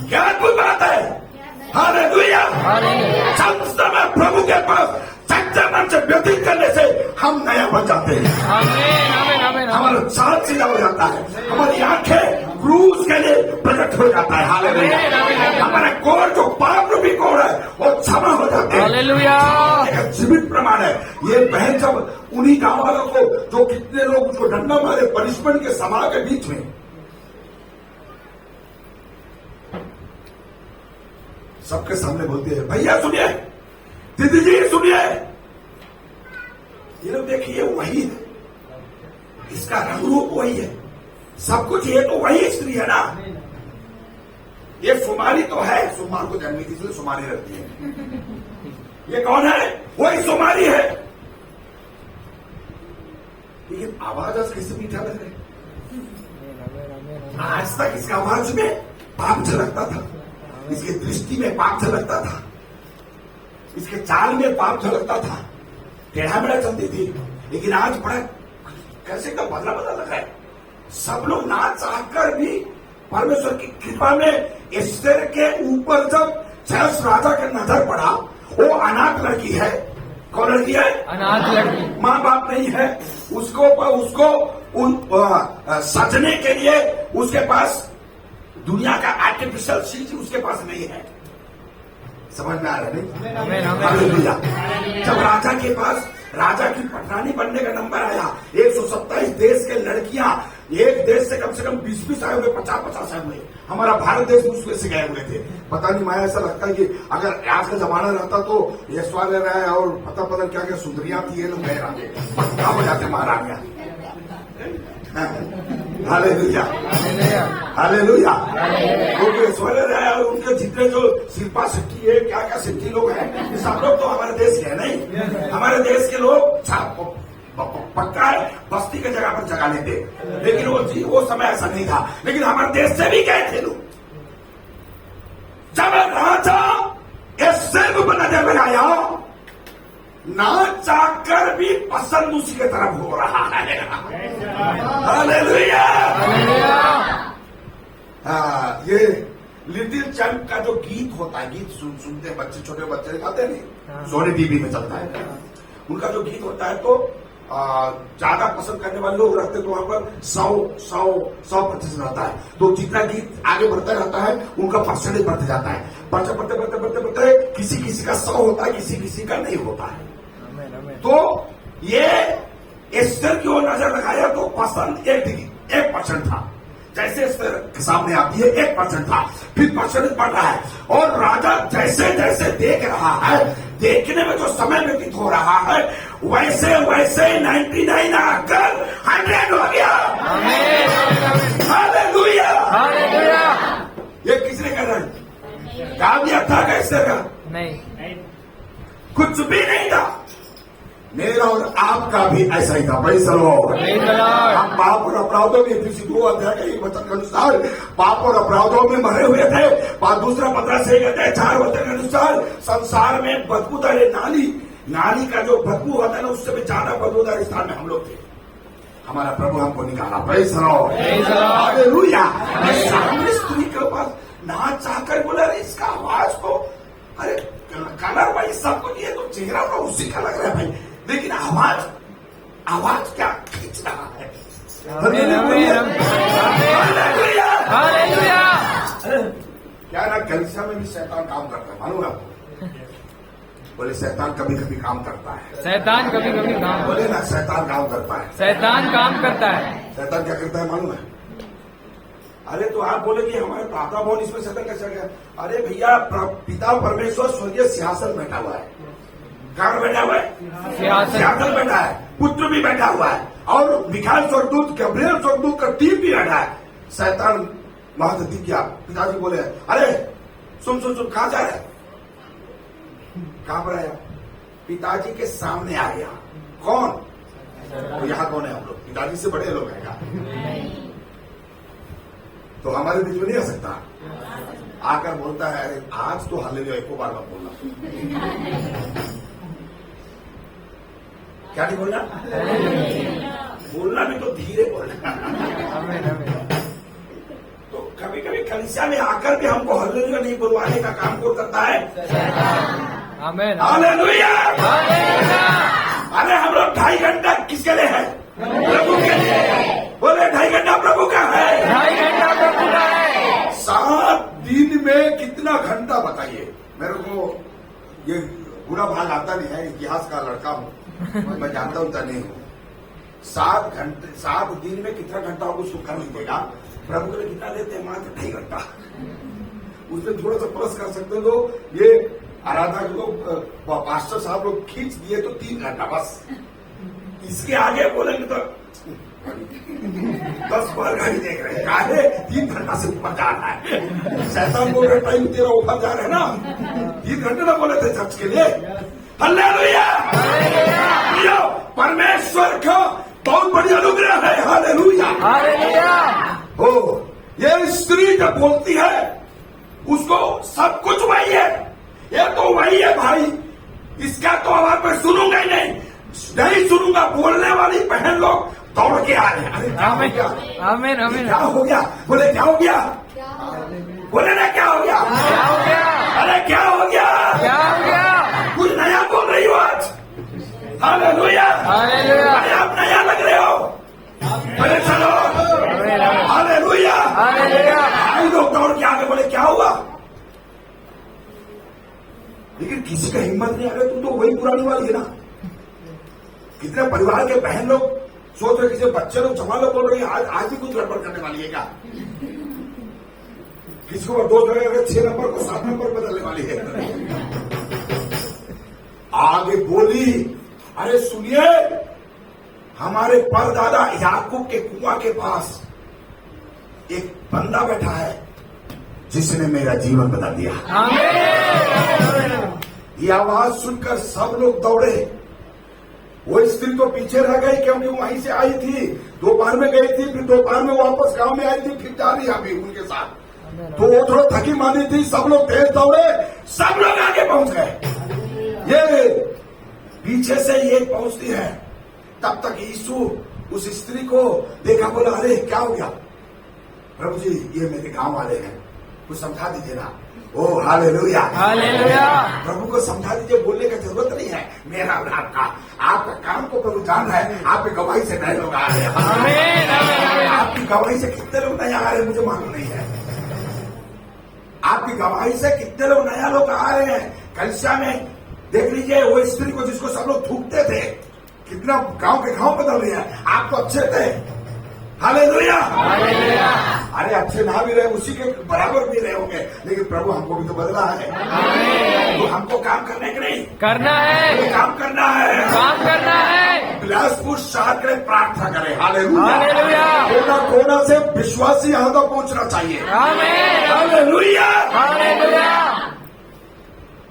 E: क्या अद्भुत बात है। हालेलुया।
B: हालेलुया।
E: सब समय प्रभु के पास सच्चे मन से व्यतीत करने से हम नया बन जाते हैं।
B: आमेन, आमेन, आमेन।
E: हमारा चाँद सीधा हो जाता है, हमारी आंखें क्रूस के लिए प्रकट हो जाता है। हालेलुया। हमारा कोर जो पाप रूपी कोर है वो क्षमा हो जाता है।
B: हालेलुया।
E: एक जीवित प्रमाण है। ये बहन जब उन्हीं गांव वालों को, जो कितने लोग उसको डंडा मारे पनिशमेंट के सभा के बीच में, सबके सामने बोलती है, भैया सुनिए, दीदी जी सुनिए, ये लोग देखिए वही है, इसका रंग रूप वही है, सब कुछ ये तो वही स्त्री है ना। ये सुमारी तो है, सोमवार को जन्मी थी इसलिए सुमारी रहती है। ये कौन है? वही सुमारी है। लेकिन आवाज आज कैसे मीठा लग रहा है। आज तक इसका आवाज में पाप झलकता था, इसकी दृष्टि में पाप झलकता था, इसके चाल में पाप झलकता था, टेढ़ा मेढ़ा चलती थी। लेकिन आज बड़ा कैसे का बदला लगा है। सब लोग ना चाहकर भी परमेश्वर की कृपा में एस्तेर के ऊपर जब जज राजा का नजर पड़ा, वो अनाथ लड़की है। कौन लड़की है?
B: अनाथ लड़की।
E: माँ बाप नहीं है, उसको सजने के लिए उसके पास दुनिया का आर्टिफिशियल चीज उसके पास नहीं है। समझ में आ रहा है?
B: आमेन, आमेन।
E: हालेलुया। जब राजा के पास राजा की पटरानी बनने का नंबर आया, 127 देश के लड़कियां, एक देश से कम 20-20 आए हुए, 50-50 आए हुए। हमारा भारत देश उसमें से गए हुए थे। पता नहीं, माया ऐसा लगता है कि अगर आज का जमाना रहता तो यशवाल रहा है और पता क्या क्या सुंदरियां थी, ये लोग गए आगे पक्का हो जाते महारानियां। Hallelujah, hallelujah. क्योंकि ऐश्वर्य है और उनके जितने जो शिल्पा शेट्टी है, क्या क्या शेट्टी लोग हैं, ये सब लोग तो हमारे देश के हैं। नहीं, हमारे देश के लोग पक्का है, बस्ती के जगह पर जगह लेते, लेकिन वो समय ऐसा नहीं था। लेकिन हमारे देश से भी गए थे लोग। जब राजा एस्तेर को नजर लगाया, ना चाहकर भी पसंद उसी की तरफ हो रहा है। हालेलुया। हाँ, ये लिटिल चैंप का जो गीत होता है, गीत सुनते हैं बच्चे, छोटे बच्चे गाते नहीं, सोनी टीवी में चलता है, उनका जो गीत होता है, तो ज्यादा पसंद करने वाले लोग रहते तो वहां पर 100% रहता है। तो जितना गीत आगे बढ़ता रहता है उनका परसेंटेज बढ़ते जाता है। बढ़ते किसी किसी का 100 होता है, किसी किसी का नहीं होता है।
B: आमीन, आमीन।
E: तो ये एस्टर की ओर नजर लगाया तो पसंद 1% था। जैसे एस्टर के सामने आती है 1% था, फिर परसेंटेज बढ़ रहा है। और राजा जैसे जैसे देख रहा है, देखने में जो समय व्यतीत हो रहा है वैसे वैसे 99 आकर 100 हो गया। Hallelujah,
B: hallelujah.
E: ये किसने कह रहा है? कामयाब था कैसे का?
B: नहीं,
E: कुछ भी नहीं था। मेरा और आपका भी ऐसा ही था। Praise the Lord.
B: Praise the Lord।
E: हम पाप और अपराधों में इफिसी 2 अध्याय के 1 वचन के अनुसार पाप और अपराधों में मरे हुए थे। दूसरा पत्र से 1 अध्याय 4 वचन के अनुसार संसार में बदबूदार नाली का जो बदबू होता है ना, उससे भी ज्यादा बदबूदार स्थान में हम लोग थे। हमारा प्रभु हमको निकाला। Praise the Lord.
B: Praise the Lord।
E: Hallelujah. सामने स्त्री के पास ना चाहकर बोला, अरे इसका आवाज को, अरे कलर भाई सब कुछ, ये तो चेहरा तो उसी का लग रहा है भाई, लेकिन आवाज क्या खींच रहा है।
B: आमीन, आमीन,
E: हालेलुया।
B: हालेलुया।
E: क्या ना कलीसिया में भी शैतान काम करता है, मालूम है आपको? बोले शैतान कभी कभी काम करता है।
B: शैतान कभी कभी काम,
E: बोले ना शैतान काम करता है।
B: शैतान काम करता है।
E: शैतान क्या करता है मालूम है? अरे तो आप बोले कि हमारे दादा भवन इसमें शैतान कैसे गया? अरे भैया, पिता परमेश्वर स्वर्गीय सिंहासन बैठा हुआ है। कहाँ बैठा हुआ है? सिंहासन बैठा है। पुत्र भी बैठा हुआ है, और मिखाइल स्वर्गदूत, गब्रिएल स्वर्गदूत का टीम भी बैठा है। शैतान महादती किया। पिताजी बोले, अरे सुन कहाँ जा रहा है? कहाँ पर आया? पिताजी के सामने आ गया। कौन? तो यहाँ कौन है? हम लोग पिताजी से बड़े लोग हैं क्या? तो हमारे बीच में नहीं आ सकता। आकर बोलता है, अरे आज तो हालेलुया एको बार मत बोलना। क्या नहीं बोलना? बोलना भी तो धीरे बोलना।
B: आमीन, आमीन।
E: तो कभी कभी कलीसिया में आकर भी हमको हालेलुया नहीं बोलवाने का काम कौन करता है?
B: आमीन,
E: हालेलुया।
B: हालेलुया।
E: अरे हम लोग 2.5 घंटा किसके लिए है? प्रभु के लिए। बोले 2.5 घंटा प्रभु का है।
B: 2.5 घंटा प्रभु का है।
E: 7 दिन में कितना घंटा बताइए? मेरे को ये बुरा भाग आता नहीं है, इतिहास का लड़का हूँ मैं, जानता हूँ नहीं हूँ। 7 दिन में कितना घंटा होगा उसको कर लीजिएगा। प्रभु के लिए कितना लेते हैं? मात्र 2.5 घंटा। उसमें थोड़ा सा प्लस कर सकते हो। ये आराधना लोग, पास्टर साहब लोग खींच दिए तो 3 घंटा बस। इसके आगे बोलेंगे तो 10 बार गाड़ी देख रहे हैं। 3 घंटा से ऊपर जा रहा है। शैतान बोल रहा टाइम तेरा ऊपर जा रहा है ना। 3 घंटे ना बोले थे चर्च के लिए। हालेलुया। परमेश्वर का बहुत बड़ी अनुग्रह है। Hallelujah,
B: hallelujah.
E: हो ये स्त्री जब बोलती है उसको सब कुछ वही है। ये तो वही है भाई, इसका तो आवाज मैं सुनूंगा ही नहीं सुनूंगा। बोलने वाली बहन लोग दौड़ के आ रहे हैं। अरे क्या हो गया?
B: आमीन, आमीन।
E: क्या हो गया? बोले क्या हो गया? बोले ना क्या हो गया?
B: क्या हो गया?
E: अरे क्या हो गया?
B: क्या हो गया?
E: कुछ नया बोल रही हो आज। Hallelujah,
B: hallelujah.
E: अरे आप नया लग रहे हो। अरे चलो, हालेलुया,
B: हालेलुया।
E: भाई लोग दौड़ के आगे बोले क्या हुआ? लेकिन किसी का हिम्मत नहीं आ रहा। तुम तो वही पुरानी वाली है ना। कितने परिवार के बहन लोग सोच रहे, किसी बच्चे लोग जवान लोग बोल रहे हैं आज भी कुछ गड़बड़ करने वाली है क्या? किसी को 2 जगह 6 नंबर को 7 नंबर बदलने वाली है। आगे बोली, अरे सुनिए, हमारे परदादा याकूब के कुआं के पास एक बंदा बैठा है जिसने मेरा जीवन बदल दिया।
B: आमीन।
E: ये आवाज सुनकर सब लोग दौड़े। वो स्त्री तो पीछे रह गई क्योंकि वहीं से आई थी, दोपहर में गई थी, फिर दोपहर में वापस गांव में आई थी, फिर जा रही अभी उनके साथ। तो वो थोड़ा थकी मानी थी। सब लोग तेज दौड़े, सब लोग आगे पहुंच गए। ये पीछे से ये पहुंचती है, तब तक यीशु उस स्त्री को देखा, बोला अरे क्या हो गया? प्रभु जी ये मेरे गांव वाले हैं, कुछ समझा दीजिए ना। ओ हालेलुया।
B: हालेलुया।
E: प्रभु को समझा दीजिए, बोलने की जरूरत नहीं है मेरा और आपका काम को प्रभु जान रहा है। आपकी गवाही से नए लोग आ रहे हैं।
B: आमीन, आमीन, आमीन।
E: आपकी गवाही से कितने लोग नए आ रहे हैं मुझे मालूम नहीं है। आपकी गवाही से कितने लोग नया लोग आ रहे हैं। कलिसिया में देख लीजिए, वो स्त्री को जिसको सब लोग थूकते थे, कितना गांव के गांव बदल रहे हैं। आप तो अच्छे थे, हालेलुया। अरे अच्छे ना भी रहे, उसी के बराबर भी रहे होंगे, लेकिन प्रभु हमको भी तो बदला है। तो हमको काम करने के नहीं
B: करना है,
E: काम करना है,
B: काम करना है।
E: बिलासपुर शहर के लिए प्रार्थना करें। हालेलुया।
B: हालेलुया।
E: कोना कोना से विश्वासी यहाँ तक पहुंचना चाहिए।
B: आमीन,
E: हालेलुया।
B: हालेलुया।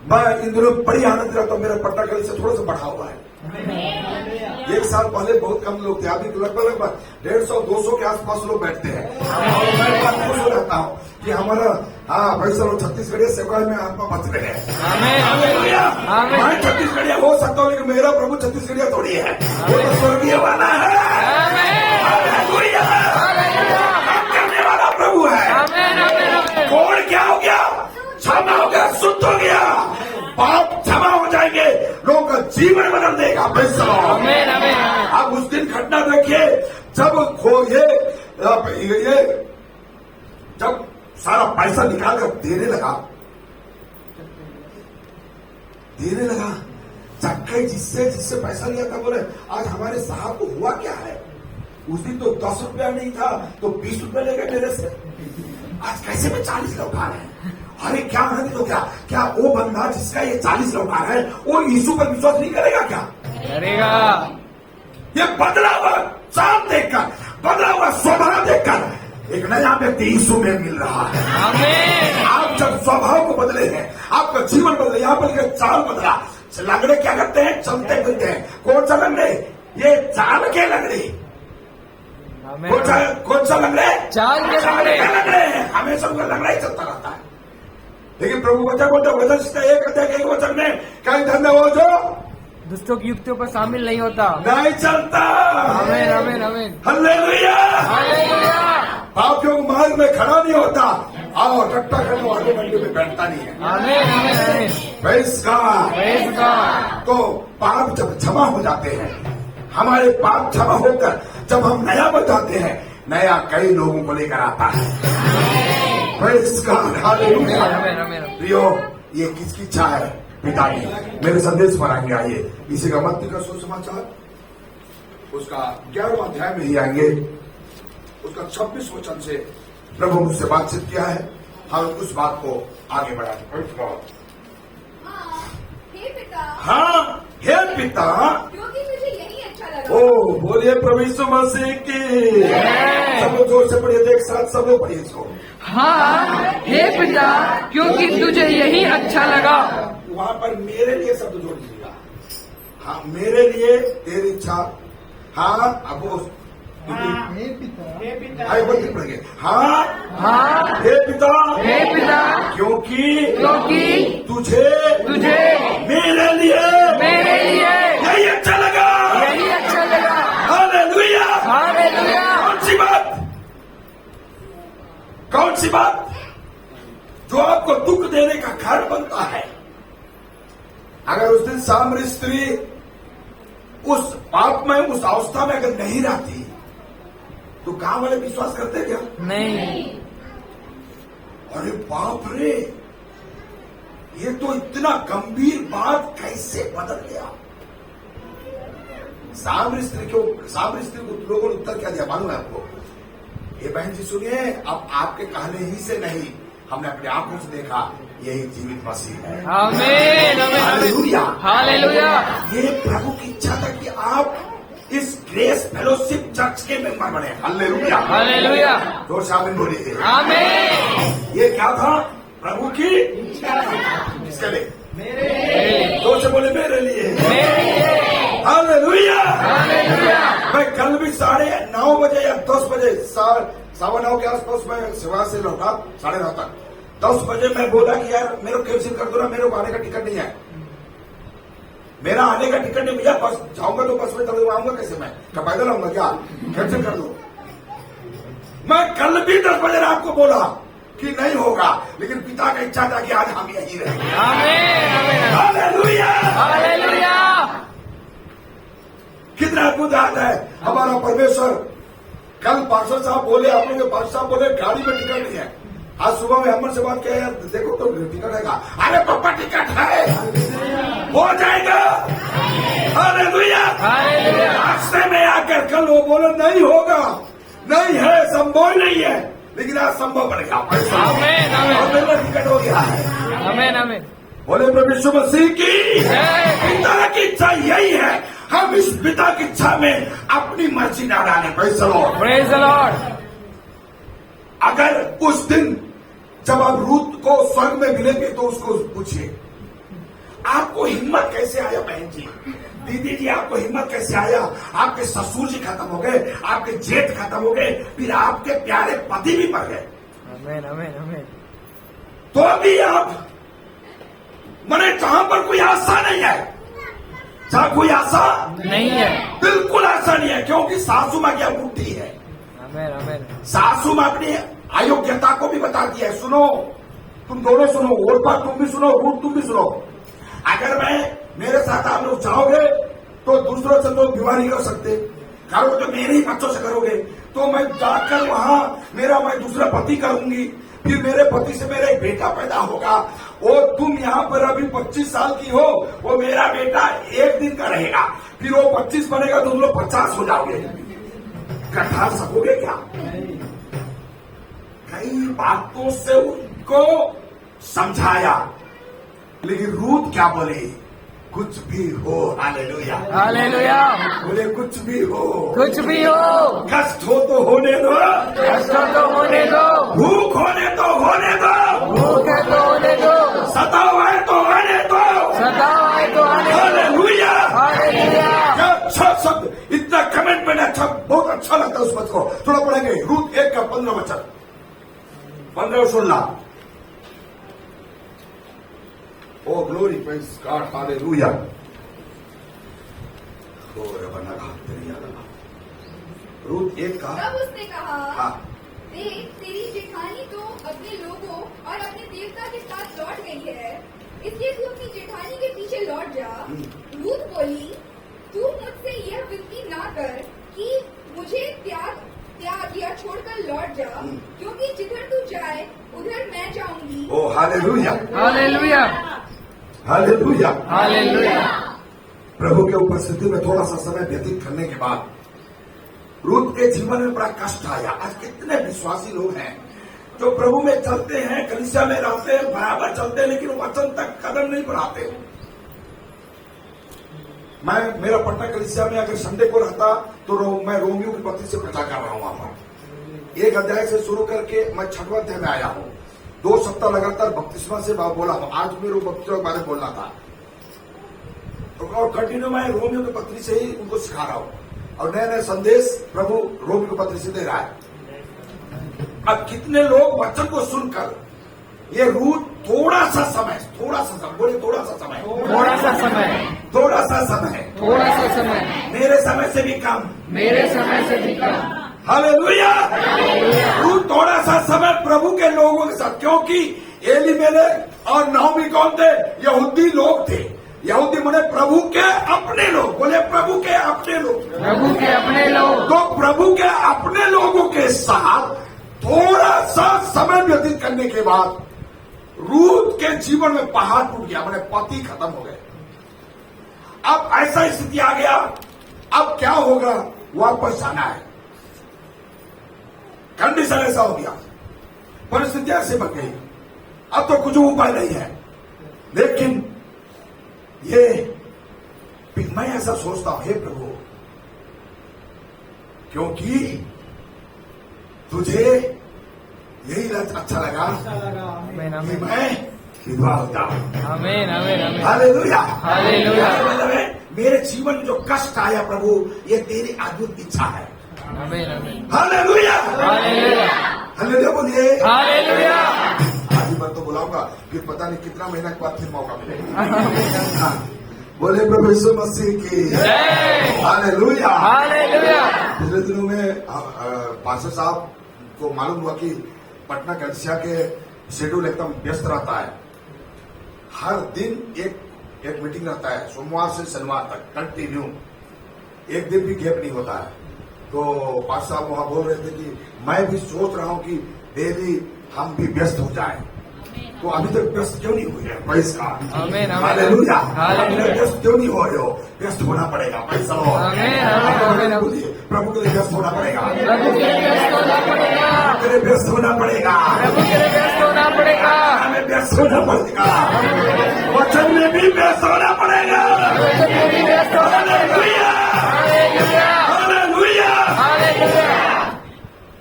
E: मैं इन दिनों बड़ी आनंद रहता हूँ। मेरा पट्टा कल से थोड़ा सा बढ़ा हुआ है। 1 साल पहले बहुत कम लोग थे, अभी लगभग 150-200 के आसपास लोग बैठते हैं। और मैं बात खुश हो रहता हूँ कि हमारा भाई सब छत्तीसगढ़िया सेवा में आत्मा बच रहे हैं।
B: आमीन,
E: हालेलुया।
B: आमीन।
E: मैं छत्तीसगढ़िया हो सकता हूँ, लेकिन मेरा प्रभु छत्तीसगढ़िया थोड़ी है, वो तो स्वर्गीय वाला है। हालेलुया। काम करने वाला प्रभु है।
B: आमीन, आमीन, आमीन।
E: कौन क्या हो गया? क्षमा हो गया, शुद्ध हो गया, पाप क्षमा हो जाएंगे, लोगों का जीवन बदल देगा।
B: आमीन, आमीन।
E: आप उस दिन घटना देखिए जब ये जब सारा पैसा निकाल कर देने लगा, चक्के जिससे पैसा लिया था, बोले आज हमारे साहब को हुआ क्या है? उस दिन तो 10 रुपया नहीं था तो 20 रुपया ले गए मेरे से। आज कैसे में 40 लोग आ रहे हैं? अरे क्या आनंदित हो गया। क्या वो बंदा जिसका ये 40 लोग आ रहे हैं, वो यीशु पर विश्वास नहीं करेगा क्या?
B: करेगा।
E: ये बदला हुआ चाल देखकर, बदला हुआ स्वभाव देखकर एक नया व्यक्ति यीशु में मिल रहा है।
B: आमीन।
E: आप जब स्वभाव को बदले हैं, आपका जीवन बदले, यहाँ पर चाल बदला। लंगड़े क्या करते हैं? चलते फिरते हैं। कौन सा लंगड़े? ये चाल के लंगड़े। कौन सा लंगड़े?
B: चाल के लंगड़े।
E: हमेशा उनका लंगड़ा ही चलता रहता है। लेकिन प्रभु वचन बोलते वचन सीखता एक अध्याय के वचन में कहीं धन्य वो जो
B: दुष्टों की युक्तियों पर शामिल नहीं होता,
E: नहीं चलता।
B: आमीन, आमीन, आमीन।
E: हालेलुया।
B: हालेलुया।
E: पापियों के मार्ग में खड़ा नहीं होता और टट्टा करने वाले मंडी में बैठता नहीं है।
B: आमीन, आमीन, आमीन।
E: Praise God.
B: Praise God.
E: तो पाप जब क्षमा हो जाते हैं, हमारे पाप क्षमा होकर जब हम नया बन जाते हैं, नया कई लोगों को लेकर आता है। Praise God. हालेलुया।
B: आमीन, आमीन।
E: प्रियो, ये किसकी इच्छा है? पिता की। मेरे संदेश पर आएंगे, आइए इसी का मत्ती का सुसमाचार उसका 11वां अध्याय में ही आएंगे। उसका 26 वचन से प्रभु मुझसे बातचीत किया है, हम उस बात को आगे बढ़ाएंगे।
F: हे पिता,
E: हाँ, हे पिता,
F: क्योंकि मुझे यही अच्छा लगा।
E: ओ बोलिए प्रभु यीशु मसीह की। सब लोग जोर से पढ़िए, एक साथ सब लोग पढ़िए इसको।
B: हाँ, हे पिता, क्योंकि तुझे यही अच्छा लगा।
E: वहां पर मेरे लिए शब्द जोड़ दीजिएगा। हाँ, मेरे लिए तेरी इच्छा। हाँ, अब वो
C: हे पिता,
D: हे पिता,
E: आइए बोलते पड़ेंगे। हाँ,
B: हाँ,
E: हे पिता,
B: हे पिता,
E: क्योंकि तुझे
B: मेरे लिए
E: यही अच्छा लगा।
B: यही अच्छा लगा।
E: हालेलुया।
B: हालेलुया।
E: कौन सी बात जो आपको दुख देने का कारण बनता है? अगर उस दिन सामरी स्त्री उस पाप में, उस अवस्था में अगर नहीं रहती तो गांव वाले विश्वास करते क्या?
B: नहीं।
E: अरे बाप रे, ये तो इतना गंभीर बात कैसे बदल गया। सामरी स्त्री को लोगों ने उत्तर क्या दिया मालूम है आपको? ये बहन जी सुनिए, अब आपके कहने ही से नहीं, हमने अपनी आंखों से देखा, यही जीवित मसीह है।
B: आमीन, आमीन,
E: हालेलुया।
B: हालेलुया।
E: ये प्रभु की इच्छा था कि आप इस ग्रेस फेलोशिप चर्च के मेंबर बने। हालेलुया।
B: हालेलुया।
E: तो शामिल बोलिए।
B: आमीन।
E: ये क्या था? प्रभु की किसके लिए?
B: मेरे
E: दो से बोले मेरे लिए।
B: लिए।
E: हालेलुया।
B: हालेलुया।
E: मैं कल भी 9:30 बजे या 10 बजे 9:15 के आसपास मैं सेवा से लौटा, 9:30 तक। 10 बजे मैं बोला कि यार मेरे को कैंसिल कर दो ना, मेरे को आने का टिकट नहीं है। मेरा आने का टिकट नहीं भैया, बस जाऊंगा तो बस में चले आऊंगा कैसे? मैं क्या पैदल आऊंगा क्या? कैंसिल कर दो। मैं कल भी 10 बजे रात को बोला, कि नहीं होगा, लेकिन पिता का इच्छा था कि आज हम यहीं रहेंगे।
B: आमीन आमीन
E: हालेलुया,
B: हालेलुया।
E: कितना अद्भुत बात है हमारा परमेश्वर। कल पास्टर साहब बोले, आप लोग पास्टर साहब बोले गाड़ी में टिकट नहीं है। आज सुबह में हमर से बात किया, यार देखो तो टिकट है का? अरे पापा टिकट है, हो जाएगा। Hallelujah,
B: hallelujah.
E: रास्ते में आकर कल वो बोले नहीं होगा, नहीं है, संभव नहीं है, लेकिन आज संभव बन गया।
B: आमीन आमीन
E: और मेरा टिकट हो गया है।
B: आमीन आमीन।
E: बोले प्रभु यीशु मसीह की
B: जय।
E: पिता की इच्छा यही है, हम इस पिता की इच्छा में अपनी मर्जी ना डालें। Praise the Lord.
B: Praise the Lord.
E: अगर उस दिन जब आप रूत को स्वर्ग में मिलेंगे तो उसको पूछिए, आपको हिम्मत कैसे आया बहन जी, दीदी जी, आपको हिम्मत कैसे आया? आपके ससुर जी खत्म हो गए, आपके जेठ खत्म हो गए, फिर आपके प्यारे पति भी मर गए,
B: आमीन आमीन आमीन।
E: तो भी आप मने जहां पर कोई आशा नहीं है, जहां कोई आशा
B: नहीं है।
E: बिल्कुल आशा नहीं है, क्योंकि सासू मां क्या बुद्धि है।
B: आमीन आमीन।
E: सासू मां अपनी अयोग्यता को भी बताती है। सुनो, तुम दोनों सुनो, और बात तुम भी सुनो, रूट तुम भी सुनो। अगर मैं मेरे साथ आप लोग जाओगे तो दूसरों से तो विवाह नहीं कर सकते, करो तो मेरे ही बच्चों से करोगे, तो मैं जाकर वहां मैं दूसरा पति करूंगी, फिर मेरे पति से मेरा एक बेटा पैदा होगा। और तुम यहाँ पर अभी 25 साल की हो, वो मेरा बेटा एक दिन का रहेगा, फिर वो 25 बनेगा तो तुम लोग 50 हो जाओगे। कथा सकोगे क्या? कई बातों से उनको समझाया, लेकिन रूत क्या बोली? कुछ भी हो। Hallelujah,
B: hallelujah.
E: बोले कुछ भी हो,
B: कुछ भी हो,
E: कष्ट हो तो होने दो,
B: कष्ट तो होने दो,
E: भूख होने तो होने दो,
B: भूख है तो होने दो,
E: सताव है तो होने दो।
B: सताव है तो आने दो।
E: Hallelujah,
B: hallelujah.
E: क्या अच्छा शब्द, इतना कमेंट मैंने अच्छा, बहुत अच्छा लगता है उस पद को। थोड़ा पढ़ेंगे रूत 1 का 15 वचन, 15 और 16। Oh, glory, praise God, hallelujah. Ruth 1 का।
F: तब उसने कहा,
E: हाँ।
F: देख तेरी जेठानी तो अपने लोगों और अपने देवता के साथ लौट गई है, इसलिए तू अपनी जेठानी के पीछे लौट जा। रूत बोली, तू मुझसे यह विनती ना कर कि मुझे त्याग या छोड़कर लौट जा, क्योंकि जिधर तू जाए उधर मैं जाऊंगी।
E: Oh hallelujah,
B: hallelujah.
E: Hallelujah,
B: hallelujah.
E: प्रभु के उपस्थिति में थोड़ा सा समय व्यतीत करने के बाद रूत के जीवन में बड़ा कष्ट आया। आज कितने विश्वासी लोग हैं जो प्रभु में चलते हैं, कलीसिया में रहते हैं, बराबर चलते हैं, लेकिन वचन तक कदम नहीं बढ़ाते। मेरा पटना कलीसिया में अगर संडे को रहता तो मैं रोमियो की पत्री से प्रचार कर रहा हूं। वहां पर 1 अध्याय से शुरू करके मैं 6वां अध्याय में आया हूं। 2 सप्ताह लगातार बपतिस्मा से बोला हूं। आज मेरे बपतिस्मा के बारे में बोलना था, और कंटिन्यू मैं रोमियो की पत्री से ही उनको सिखा रहा हूं, और नए नए संदेश प्रभु रोमियो की पत्री से दे रहा है। अब कितने लोग वचन को सुनकर ये रूत थोड़ा सा समय बोले, थोड़ा सा समय,
B: थोड़ा सा समय,
E: थोड़ा सा समय,
B: थोड़ा सा समय,
E: मेरे समय से भी कम,
B: मेरे समय से भी कम।
E: हालेलुया। रूत थोड़ा सा समय प्रभु के लोगों के साथ, क्योंकि एलीमेलेक और नाओमी कौन थे? यहूदी लोग थे। यहूदी माने प्रभु के अपने लोग, बोले प्रभु के अपने लोग,
B: प्रभु के अपने लोग।
E: तो प्रभु के अपने लोगों के साथ थोड़ा सा समय व्यतीत करने के बाद रूत के जीवन में पहाड़ टूट गया, मैंने पति खत्म हो गए। अब ऐसा स्थिति आ गया, अब क्या होगा? वापस जाना है। कंडीशन ऐसा हो गया, परिस्थिति ऐसे बन गई, अब तो कुछ उपाय नहीं है। लेकिन मैं ऐसा सोचता हूं, हे प्रभु, क्योंकि तुझे यही अच्छा लगा
B: आमीन
E: कि
B: आमीन
E: मैं विधवा होता हूं।
B: आमीन आमीन आमीन।
E: Hallelujah,
B: hallelujah.
E: मेरे जीवन में जो कष्ट आया प्रभु, ये तेरी अद्भुत इच्छा है।
B: आमीन आमीन।
E: Hallelujah,
B: hallelujah.
E: हालेलुया बोलिए।
B: हालेलुया।
E: आज ही मैं तो बुलाऊंगा, फिर पता नहीं कितना महीना के बाद फिर मौका मिलेगा। हाँ, बोले प्रभु यीशु मसीह की
B: जय।
E: हालेलुया।
B: हालेलुया।
E: पिछले दिनों में पास्टर साहब को मालूम हुआ कि पटना कलिसिया के शेड्यूल एकदम व्यस्त रहता है। हर दिन एक मीटिंग रहता है, सोमवार से शनिवार तक कंटिन्यू, एक दिन भी गैप नहीं होता है। तो पास्टर साहब वहां बोल रहे थे कि मैं भी सोच रहा हूं कि डेली हम भी व्यस्त हो जाएं। तो अभी तक व्यस्त क्यों नहीं हुए हैं? पैसा
B: आमीन, आमीन।
E: हालेलुया।
B: हालेलुया।
E: व्यस्त क्यों नहीं हो रहे हो? व्यस्त होना पड़ेगा। पैसा हो
B: आमीन, आमीन, आमीन।
E: बोलिए, प्रभु के लिए व्यस्त होना पड़ेगा।
B: प्रभु के लिए व्यस्त होना पड़ेगा।
E: प्रभु के लिए व्यस्त होना पड़ेगा।
B: प्रभु के लिए व्यस्त होना पड़ेगा।
E: हमें व्यस्त होना पड़ेगा। वचन में भी व्यस्त होना पड़ेगा।
B: वचन में भी व्यस्त होना पड़ेगा।
E: हालेलुया।
B: हालेलुया।
E: हालेलुया।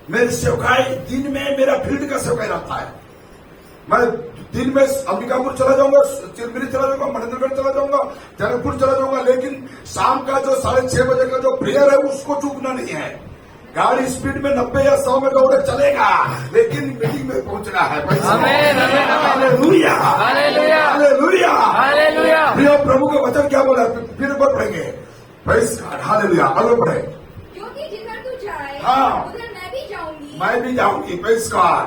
E: मेरी सेवकाई दिन में मेरा फील्ड का सेवकाई रहता है। मैं दिन में अंबिकापुर चला जाऊंगा, चिरमिरी चला जाऊंगा, महेंद्रगढ़ चला जाऊंगा, जनकपुर चला जाऊंगा, लेकिन शाम का जो 6:30 बजे का जो प्रेयर है उसको चूकना नहीं है। गाड़ी स्पीड में 90 या 100 में दौड़े चलेगा, लेकिन मीटिंग में पहुंचना है।
B: आमीन, आमीन,
E: हालेलुया।
B: हालेलुया।
E: हालेलुया।
B: हालेलुया।
E: प्रिय प्रभु का वचन क्या बोला? फिर ऊपर पढ़ेंगे। Praise God. हालेलुया। आगे बढ़े।
F: क्योंकि जिधर तू जाए
E: हाँ।
F: उधर मैं भी जाऊंगी।
E: मैं भी जाऊंगी। Praise God.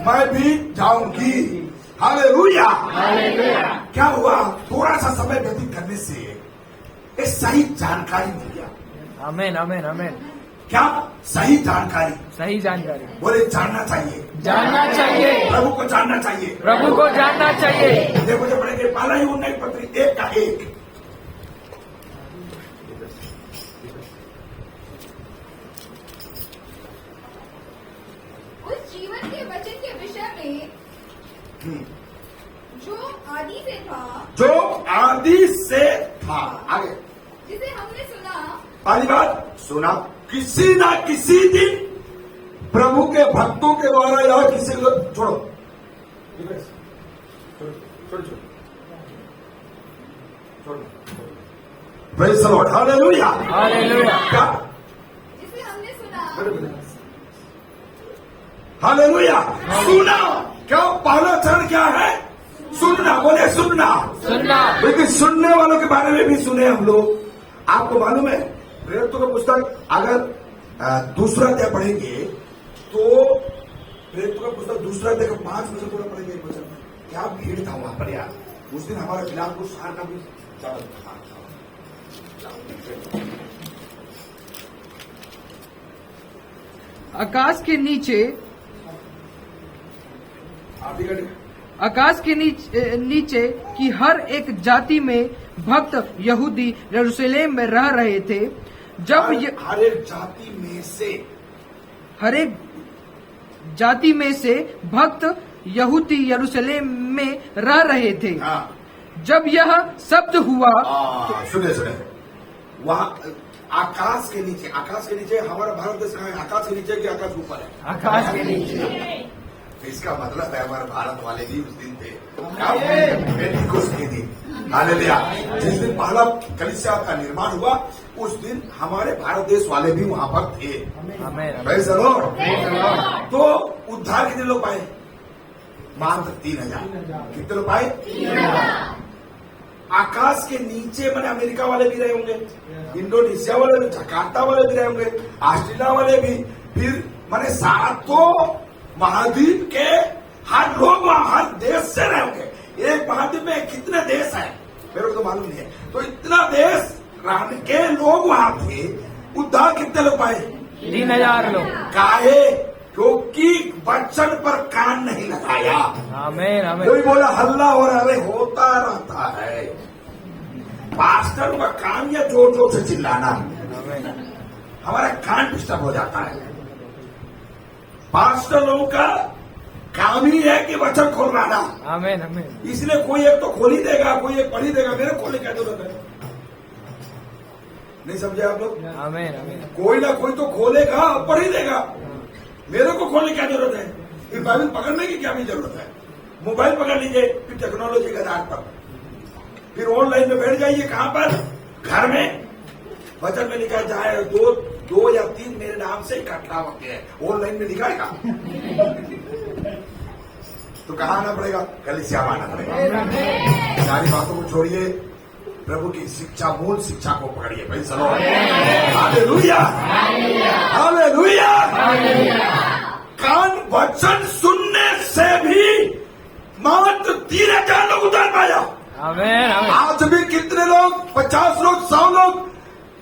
E: मैं भी जाऊंगी। हालेलुया।
B: हालेलुया।
E: क्या हुआ? थोड़ा सा समय व्यतीत करने से एक सही जानकारी मिल गया।
B: आमीन, आमीन, आमीन।
E: क्या? सही जानकारी।
B: सही जानकारी
E: बोले जानना चाहिए।
B: जानना चाहिए।
E: प्रभु को जानना चाहिए।
B: प्रभु को जानना चाहिए।
E: देखो जो पढ़ेंगे पहला यूहन्ना की पत्री 1:1।
F: उस जीवन के वचन के विषय में जो आदि से था,
E: जो आदि से था। आगे
F: जिसे हमने सुना,
E: पहली बात सुना, किसी ना किसी दिन प्रभु के भक्तों के द्वारा या किसी को छोड़ो praise the Lord. Hallelujah.
B: Hallelujah.
E: क्या?
F: जिसे हमने सुना,
E: हालेलुया। सुना। क्या? पहला चरण क्या है? सुनना। बोले सुनना।
B: सुनना।
E: लेकिन सुनने वालों के बारे में भी सुने हम लोग। आपको मालूम है प्रेरितों का पुस्तक अगर दूसरा अध्याय पढ़ेंगे तो प्रेरितों का पुस्तक दूसरा अध्याय का 5 वचन पूरा पढ़ेंगे। एक वचन में क्या भीड़ था वहां पर यार। उस दिन हमारा बिलासपुर शहर का भी
B: आकाश के नीचे
E: आधी घंटे
B: आकाश के नीचे की हर एक जाति में भक्त यहूदी यरूशलेम में रह रहे थे। जब
E: हर एक जाति में से
B: हर एक जाति में से भक्त यहूदी यरूशलेम में रह रहे थे।
E: हाँ।
B: जब यह शब्द हुआ,
E: सुने वहां आकाश के नीचे हमारा भारत देश कहाँ है? आकाश के नीचे कि आकाश ऊपर है?
B: आकाश के नीचे।
A: इसका मतलब है हमारे भारत वाले भी उस दिन थे। पेंटिकोस्ट के दिन। हालेलुया। जिस दिन पहला कलीसिया का निर्माण हुआ उस दिन हमारे भारत देश वाले भी वहां पर थे। Praise the Lord. तो उद्धार कितने लोग पाए? मात्र 3000। कितने लोग पाए? 3000। आकाश के नीचे मैंने अमेरिका वाले भी रहे होंगे, इंडोनेशिया वाले भी, जकार्ता वाले भी रहे होंगे, ऑस्ट्रेलिया वाले भी, फिर मैंने सातों महाद्वीप के हर लोग वहां हर देश से रहे होंगे। एक महाद्वीप में कितने देश हैं मेरे को तो मालूम नहीं है। तो इतना देश रहने के लोग वहां थे। उद्धार कितने लोग पाए?
B: 3000 लोग।
E: काहे? क्योंकि वचन पर कान नहीं लगाया।
B: आमीन, आमीन।
E: कोई बोला हल्ला हो रहा है, अरे होता रहता है। पास्टर का काम या जोर जोर से चिल्लाना, हमारा कान डिस्टर्ब हो जाता है। पास्टर लोगों का काम ही है कि वचन खोलवाना।
B: आमीन, आमीन।
E: इसलिए कोई एक तो खोल ही देगा, कोई एक पढ़ ही देगा। मेरे खोलने क्या जरूरत है? नहीं समझे आप लोग?
B: आमीन, आमीन।
E: कोई ना कोई तो खोलेगा, पढ़ ही देगा। मेरे को खोलने की क्या जरूरत है? फिर बाइबल पकड़ने की क्या भी जरूरत है? मोबाइल पकड़ लीजिए, फिर टेक्नोलॉजी के आधार पर, फिर ऑनलाइन में बैठ जाइए। कहां पर? घर में। वचन में लिखा जाए दो या 3 मेरे नाम से इकट्ठा होते हैं। ऑनलाइन में लिखाएगा तो कहाँ आना पड़ेगा? कलीसिया में आना पड़ेगा। सारी बातों को छोड़िए, प्रभु की शिक्षा, मूल शिक्षा को पकड़िए। भाई चलो, हालेलुया, हालेलुया। कान वचन सुनने पाया।
B: आमीन आमीन
E: आज भी कितने लोग 50 लोग 100 लोग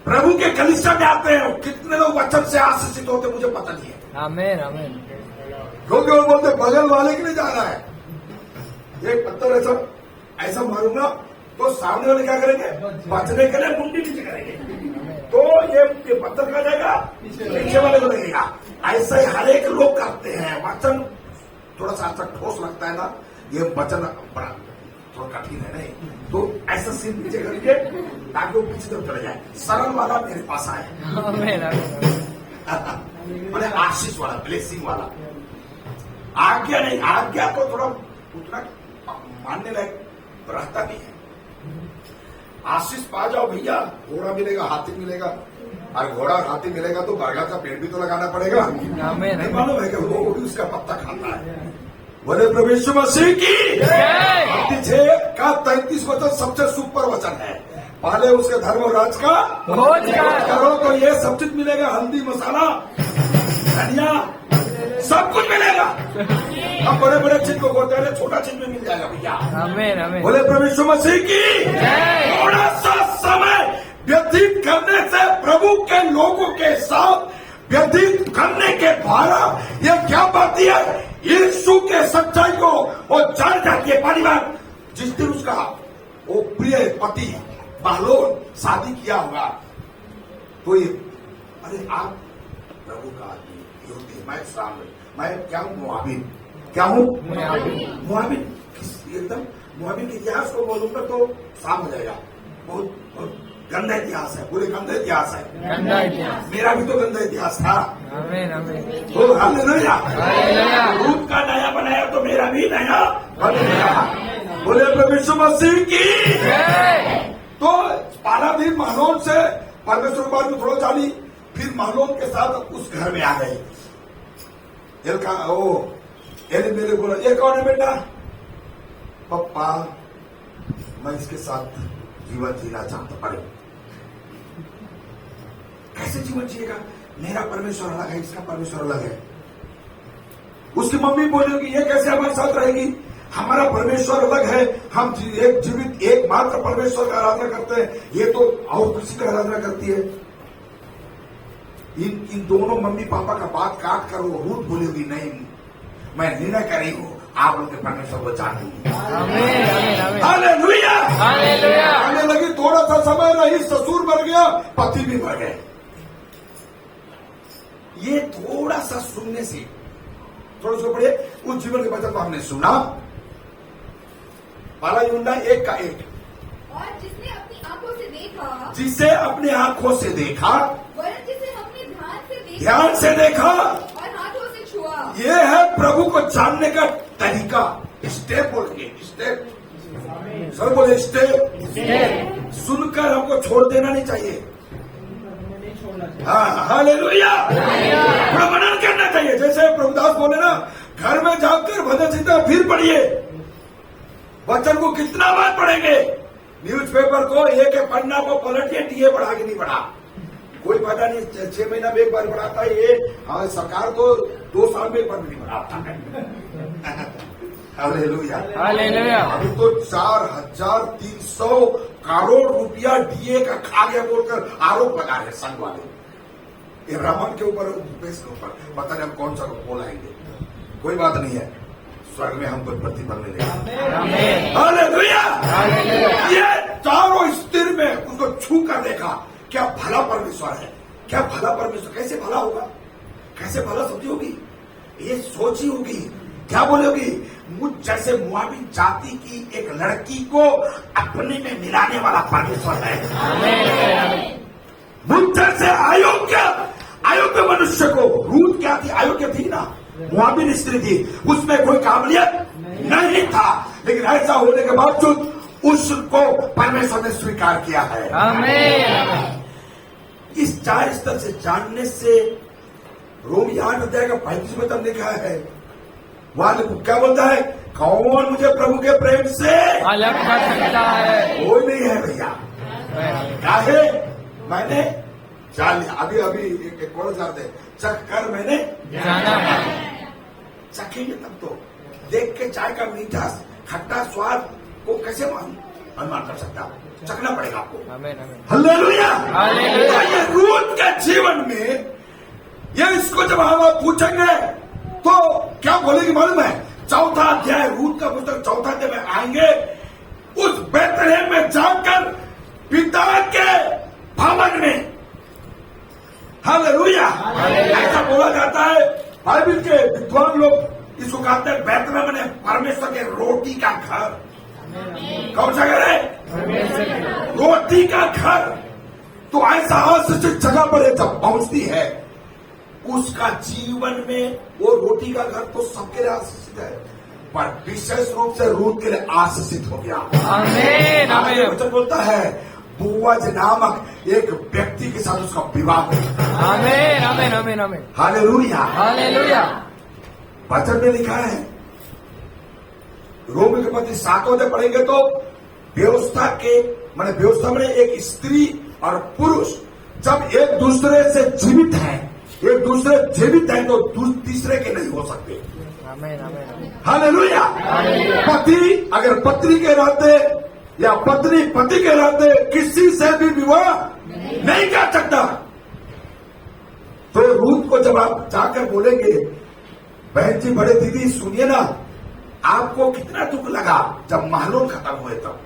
E: प्रभु के कलीसिया में आते हैं, कितने लोग वचन से आशीषित होते मुझे पता नहीं है।
B: आमीन आमीन
E: क्योंकि वो बोलते बगल वाले के लिए जा रहा है, एक पत्थर ऐसा ऐसा मारूंगा तो सामने वाले क्या करेंगे, बचने के लिए मुंडी नीचे करेंगे, तो ये पत्थर का जाएगा पीछे वाले को लगेगा। ऐसा ही हर एक लोग करते हैं। वचन थोड़ा सा अच्छा ठोस लगता है ना, ये वचन बड़ा थोड़ा कठिन है नहीं, तो ऐसा सीन नीचे करेंगे ताकि वो पीछे तरफ चले जाए। सरल वाला मेरे पास आए,
B: आमीन आमीन
E: मैंने आशीष वाला, ब्लेसिंग वाला। आज्ञा नहीं, आज्ञा तो थोड़ा उतना मानने लायक रहता नहीं है। आशीष पा जाओ भैया, घोड़ा मिलेगा, हाथी मिलेगा, और घोड़ा हाथी मिलेगा तो बरगद का पेड़ भी तो लगाना पड़ेगा।
B: आमीन
E: नहीं मालूम है कि वो भी उसका पत्ता खाता है। बोले प्रभु यीशु मसीह की मत्ती 6 का 33 वचन सबसे सुपर वचन है। पहले उसके धर्म और राज का
B: खोज
E: करो तो ये सब चीज मिलेगा, हल्दी मसाला धनिया सब कुछ मिलेगा। अब बड़े बड़े चीज को बोलते हैं, छोटा चीज में मिल जाएगा भैया।
B: आमीन आमीन
E: बोले प्रभु यीशु मसीह की थोड़ा सा समय व्यतीत करने से प्रभु के लोगों के साथ व्यतीत करने के द्वारा ये क्या बाती है, यीशु के सच्चाई को वो जान जाती है। परिवार जिस दिन उसका वो प्रिय पति बहलोन शादी किया होगा तो ये अरे आप प्रभु का आदमी यहूदी, मैं इस्लाम, मैं क्या हूँ मुआबिन, क्या हूँ मुआबिन। एकदम मुआबिन के इतिहास को बोलूंगा तो साफ हो जाएगा। बहुत बहुत गंदा इतिहास है, पूरे गंदा इतिहास है,
B: गंदा इतिहास।
E: मेरा भी तो गंदा इतिहास था।
B: आमीन आमीन
E: तो हालेलुया,
B: हालेलुया।
E: रूप का नया बनाया तो मेरा भी नया बन गया। बोले प्रभु यीशु मसीह की। तो पहला दिन महलोन से परमेश्वर बार में थोड़ा जानी, फिर महलोन के साथ उस घर में आ गए। एल मेरे बोला, ये कौन है बेटा? पप्पा मैं इसके साथ जीवन जीना चाहता। पड़े कैसे जीवन जिएगा? मेरा परमेश्वर अलग है, इसका परमेश्वर अलग है। उसकी मम्मी बोलेगी ये कैसे हमारे साथ रहेगी, हमारा परमेश्वर अलग है, हम एक जीवित एकमात्र परमेश्वर का आराधना करते हैं, ये तो और किसी का आराधना करती है। इन दोनों मम्मी पापा का बात काट कर वो रूठ बोलेगी, नहीं मैं निर्णय कर रही हूं, आप उनके परमेश्वर को जानूंगी।
B: आमीन आमीन आमीन
E: हालेलुया
B: हालेलुया।
E: आने लगी, थोड़ा सा समय रही, ससुर मर गया, पति भी मर गए। ये थोड़ा सा सुनने से थोड़ा सा पढ़े उस जीवन के बचन को हमने सुना। पहला यूहन्ना 1 का 1,
F: और जिसने अपनी आंखों से देखा,
E: जिसे अपने आंखों से देखा,
F: वरन जिसे हमने ध्यान
E: ध्यान से देखा,
F: और हाथों से छुआ।
E: ये है प्रभु को जानने का तरीका। स्टेप बोलेंगे, स्टेप सर बोले स्टेप। सुनकर हमको छोड़ देना नहीं चाहिए। हाँ हालेलुया, थोड़ा मनन करना चाहिए। जैसे प्रभुदास बोले ना, घर में जाकर भजन सीखना फिर पढ़िए। वचन को कितना बार पढ़ेंगे? न्यूज़पेपर को एक पन्ना को पलटिए, टीए बढ़ा के नहीं बढ़ा, कोई फायदा नहीं। 6 महीना में एक बार बढ़ाता है ये, हाँ सरकार तो 2 साल में एक बार नहीं बढ़ाता है। Hallelujah
B: hallelujah.
E: अभी तो 4,300 करोड़ रुपया डीए का खा गया बोलकर आरोप लगा रहे संघ वाले, ये रमन के ऊपर, भूपेश के ऊपर, पता नहीं हम कौन सा बोलाएंगे। कोई बात नहीं है, स्वर्ग में हमको प्रतिफल मिलेगा। हालेलुया। ये चारों स्थिर में उनको छू कर देखा, क्या भला परमेश्वर है, क्या भला परमेश्वर, कैसे भला होगा, कैसे भला सब्जी होगी, ये सोची होगी। क्या बोलोगी? मुझ जैसे मुआबी जाति की एक लड़की को अपने में मिलाने वाला परमेश्वर है। मुझ जैसे अयोग्य मनुष्य को, रूत क्या थी? अयोग्य थी ना, मुआबिन स्त्री थी, उसमें कोई काबिलियत नहीं था, लेकिन ऐसा होने के बावजूद उसको परमेश्वर ने स्वीकार किया है।
B: आमीन।
E: इस 4 स्तर से जानने से रोमी 8 अध्याय का 35 में तब लिखा है, वहां क्या बोलता है? कौन मुझे प्रभु के प्रेम से
B: अलग कर सकता है?
E: कोई नहीं है भैया। काहे? मैंने जान लिया। अभी एक और जाते, चख कर मैंने
B: जाना है।
E: चखेंगे तब तो, देख के चाय का मीठा खट्टा स्वाद को कैसे अनुमान कर सकता है? चखना पड़ेगा आपको।
B: आमीन आमीन
E: हालेलुया।
B: हालेलुया।
E: ये रूत के जीवन में ये इसको जब हम आप पूछेंगे तो क्या बोलेगी मालूम है? चौथा अध्याय रूत का पुस्तक चौथा अध्याय में आएंगे, उस बेतलेहम में जाकर पिता के भवन में। हालेलुया। ऐसा बोला जाता है, बाइबल के विद्वान लोग इसको कहते हैं बेतलेहम ने परमेश्वर के रोटी का घर। कौन सा घर है? रोटी का घर। तो ऐसा आशीषित जगह पर जब पहुंचती है, उसका जीवन में वो रोटी का घर तो सबके लिए आशीषित है, पर विशेष रूप से रूत के लिए आशीषित हो गया।
B: आमीन आमीन
E: वचन बोलता है बोअज नामक एक व्यक्ति के साथ उसका विवाह हुआ।
B: आमीन आमीन आमीन आमीन
E: हालेलुया।
B: हालेलुया।
E: वचन में लिखा है, रोमी के पत्र 7 अध्याय पढ़ेंगे तो व्यवस्था के माने व्यवस्था में एक स्त्री और पुरुष जब एक दूसरे से जीवित हैं, एक दूसरे जीवित हैं तो तीसरे के नहीं हो सकते।
B: आमीन आमीन
E: हालेलुया। पति अगर पत्नी के रहते या पत्नी पति के रहते किसी से भी विवाह नहीं कर सकता। तो रूत को जब आप जाकर बोलेंगे, बहन जी बड़े दीदी सुनिए ना, आपको कितना दुख लगा जब महलों खत्म हुए तब?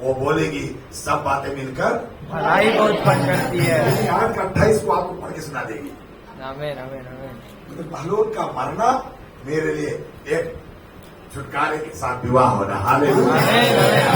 E: वो बोलेगी सब बातें मिलकर
B: भलाई बहुत पन करती है।
E: 8 का 28 को आपको पढ़ के सुना देगी।
B: आमीन आमीन आमीन
E: महलोन का मरना मेरे लिए एक छुटकारे के साथ विवाह होना। हालेलुया।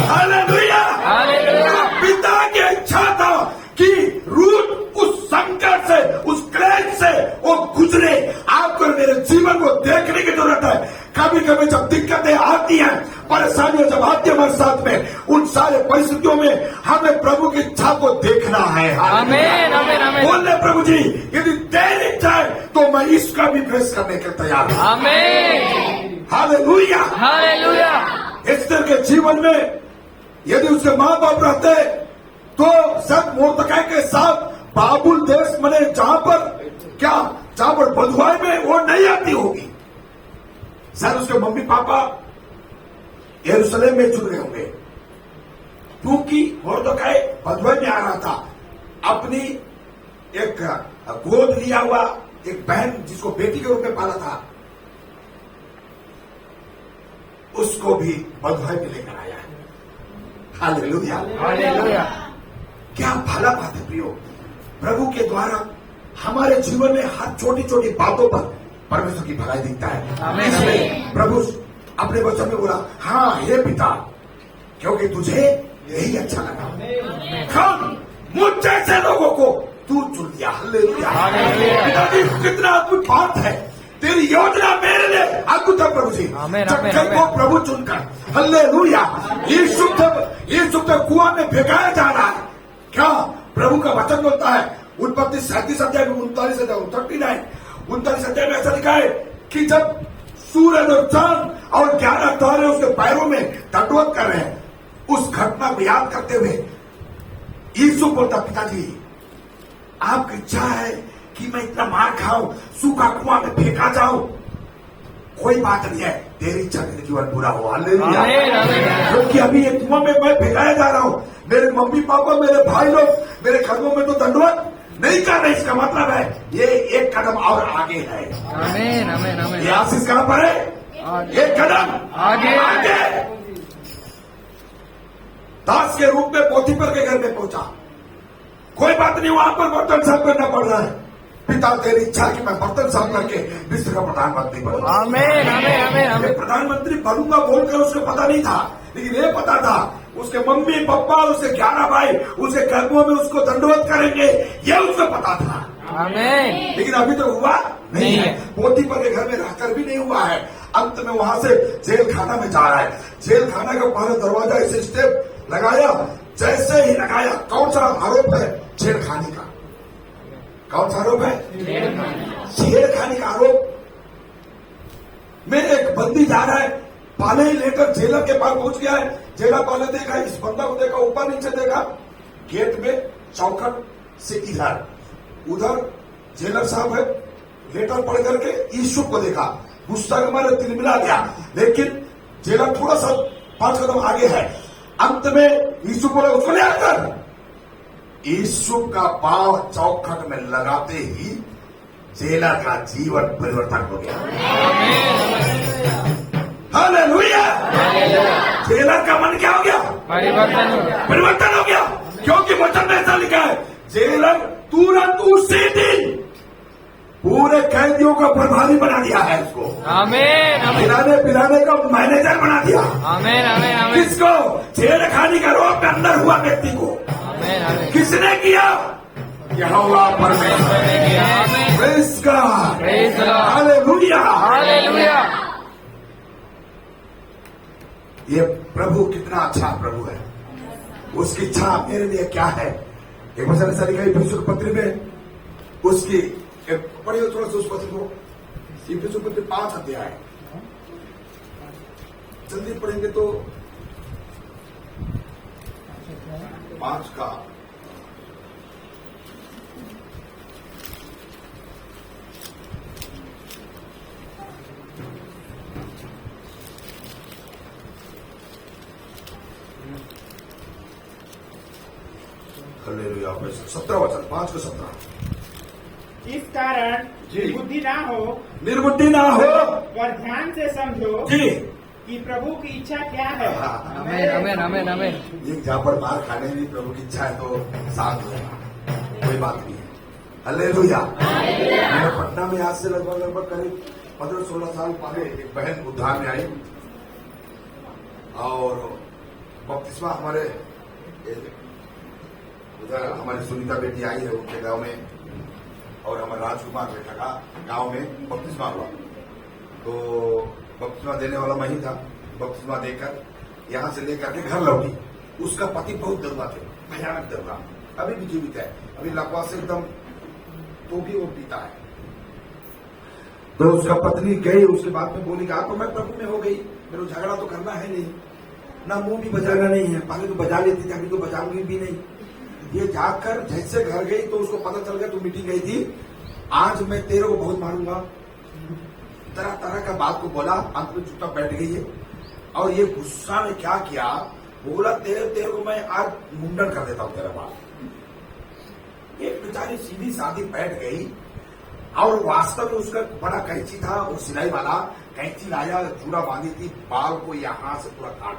E: हालेलुया।
B: हालेलुया।
E: पिता की इच्छा था कि रूत उस संकट से, उस क्लेश से वो गुजरे। आपको मेरे जीवन को देखने की जरूरत है। कभी कभी जब दिक्कतें आती हैं, परेशानियां जब आती है हमारे साथ में, उन सारे परिस्थितियों में हमें प्रभु की इच्छा को देखना है।
B: आमीन आमीन आमीन
E: बोलने प्रभु जी यदि तेरी इच्छा है तो मैं इसका भी फेस करने के तैयार हूं।
B: आमीन
E: हालेलुया।
B: हालेलुया।
E: एस्तर के जीवन में यदि उसके माँ बाप रहते तो सब मोर्दकै के साथ बाबुल देश मने जहां पर बधुआई में वो नहीं आती होगी। सर उसके मम्मी पापा यरूशलेम में चुन गए होंगे, क्योंकि मोर्दकै बधुआई में आ रहा था। अपनी एक गोद लिया हुआ एक बहन जिसको बेटी के रूप में पाला था, उसको भी बधुआई में लेकर आया है। हालेलुया।
B: हालेलुया।
E: क्या भला बात है प्रियो, प्रभु के द्वारा हमारे जीवन में हर छोटी छोटी बातों पर परमेश्वर की भलाई दिखता है।
B: आमीन।
E: इसलिए प्रभु अपने वचन में बोला, हाँ हे पिता, क्योंकि तुझे यही अच्छा लगा। हम मुझ जैसे लोगों को तू चुन लिया। हालेलुया। पिताजी कितना अद्भुत बात है, तेरी योजना मेरे लिए अद्भुत है प्रभु जी।
B: आमीन,
E: जब
B: आमीन,
E: कई को
B: आमीन।
E: प्रभु चुनकर, हालेलुया, ये शुद्ध कुआं में फेंकाया जा रहा है। क्या प्रभु का वचन बोलता है, उत्पत्ति 37 अध्याय में 39 अध्याय में ऐसा लिखा है कि जब सूरज और चांद और 11 तारे उसके पैरों में दंडवत कर रहे हैं, उस घटना को याद करते हुए यीशु बोलता, पिताजी आपकी इच्छा है कि मैं इतना मार खाऊं, सूखा कुआं में फेंका जाऊं, कोई बात नहीं है, तेरी इच्छा मेरे जीवन पूरा हो। हालेलुया।
B: आमीन, आमीन।
E: क्योंकि अभी एक कुआं में मैं फेंकाया जा रहा हूं, मेरे मम्मी पापा मेरे भाई लोग मेरे कदमों में तो दंडवत नहीं कर रहे। इसका मतलब है ये एक कदम और आगे है।
B: आमीन आमीन
E: ये
B: आमीन
E: आशीष कहां पर है? एक कदम
B: आगे।
E: दास के रूप में पोतीपर के घर में पहुंचा, कोई बात नहीं, वहां पर बर्तन साफ करना पड़ रहा है। पिता तेरी इच्छा कि मैं बर्तन साफ करके विश्व का प्रधानमंत्री बनूं।
B: आमीन आमीन आमीन आमीन
E: प्रधानमंत्री बनूंगा बोलकर उसको पता नहीं था, लेकिन ये पता था उसके मम्मी पापा, उसके 11 भाई उसके कदमों में उसको दंडवत करेंगे, ये उसको पता था।
B: आमीन।
E: लेकिन अभी तो हुआ नहीं है। पोतीपर के घर में रहकर भी नहीं हुआ है। अंत में वहां से जेल खाना में जा रहा है। जेल खाना का पहला दरवाजा इसे स्टेप लगाया, जैसे ही लगाया, कौन सा आरोप है? छेड़खानी का। कौन सा आरोप है? छेड़खानी का आरोप में एक बंदी जा रहा है, पाले ही लेकर जेलर के पास पहुंच गया है। जेलर पाले देखा, इस बंदा को देखा, ऊपर नीचे देखा, गेट में चौखट से इधर उधर जेलर साहब है, लेटर पढ़ करके यीशु को देखा, गुस्सा के मारे तिलमिला गया। लेकिन जेलर थोड़ा सा 5 कदम आगे है। अंत में यीशु बोले उसको ले आकर, यीशु का पांव चौखट में लगाते ही जेलर का जीवन परिवर्तन हो गया। हालेलुया। जेलर का मन क्या हो गया? परिवर्तन हो गया। क्योंकि वचन में ऐसा लिखा है, जेलर तुरंत उसी दिन पूरे कैदियों को प्रभारी बना दिया है उसको।
B: आमीन।
E: खिलाने पिलाने का मैनेजर बना दिया।
B: आमीन। आमीन। आमीन।
E: किसको? जेल खाने का रोग के अंदर हुआ व्यक्ति को।
B: आमीन। आमीन।
E: किसने किया? यहोवा परमेश्वर ने किया। Praise God.
B: Praise God.
E: Hallelujah.
B: Hallelujah.
E: ये प्रभु कितना अच्छा प्रभु है। उसकी इच्छा मेरे लिए क्या है? एक वचन ऐसा लिखा है इफिसियों के पत्र में, उसकी पढ़िए थोड़ा सा उस पत्र को, इफिसियों के पत्र 5 अध्याय, जल्दी पढ़ेंगे तो 5 का हालेलुया। 17 वचन, 5 का 17।
D: इस कारण
E: जी।
D: बुद्धि ना हो
E: निर्बुद्धि ना हो
D: और ध्यान से समझो
E: जी।
D: कि प्रभु की इच्छा क्या है।
B: आमीन। आमीन। आमीन। आमीन।
E: ये जहाँ पर मार खाने की प्रभु की इच्छा है तो साथ होगा, कोई बात नहीं है। हालेलुया। मैं पटना में आज से लगभग करीब 15-16 साल पहले एक बहन उद्धार में आई और बपतिस्मा हमारे उधर हमारी सुनीता बेटी आई है उनके गांव में, और हमारे राजकुमार बेटा का गांव में बपतिस्मा हुआ। तो बपतिस्मा देने वाला मैं ही था। बपतिस्मा देकर यहां से लेकर के घर लौटी। उसका पति बहुत दरुआ थे, भयानक दरुआ, अभी भी जीवित है, अभी लकवा से एकदम तो भी वो पीता है। तो उसका पत्नी गई, उसके बाद में बोली कहा तो मैं प्रभु में हो गई, मेरे को झगड़ा तो करना है नहीं, ना मुंह भी बजाना नहीं है, पहले तो बजा लेती थी, अभी तो बजाऊंगी भी नहीं। ये जाकर जैसे घर गई तो उसको पता चल गया, तू मीटिंग गई थी, आज मैं तेरे को बहुत मारूंगा। तरह तरह का बात को बोला, अंत में चुपचाप बैठ गई है। और ये गुस्सा ने क्या किया, बोला तेरे को मैं आज मुंडन कर देता हूं तेरा बात। एक बेचारी सीधी सादी बैठ गई और वास्तव में उसका बड़ा कैंची था, वो सिलाई वाला कैंची लाया, चूड़ा बांधी थी, बाल को यहां से पूरा काट।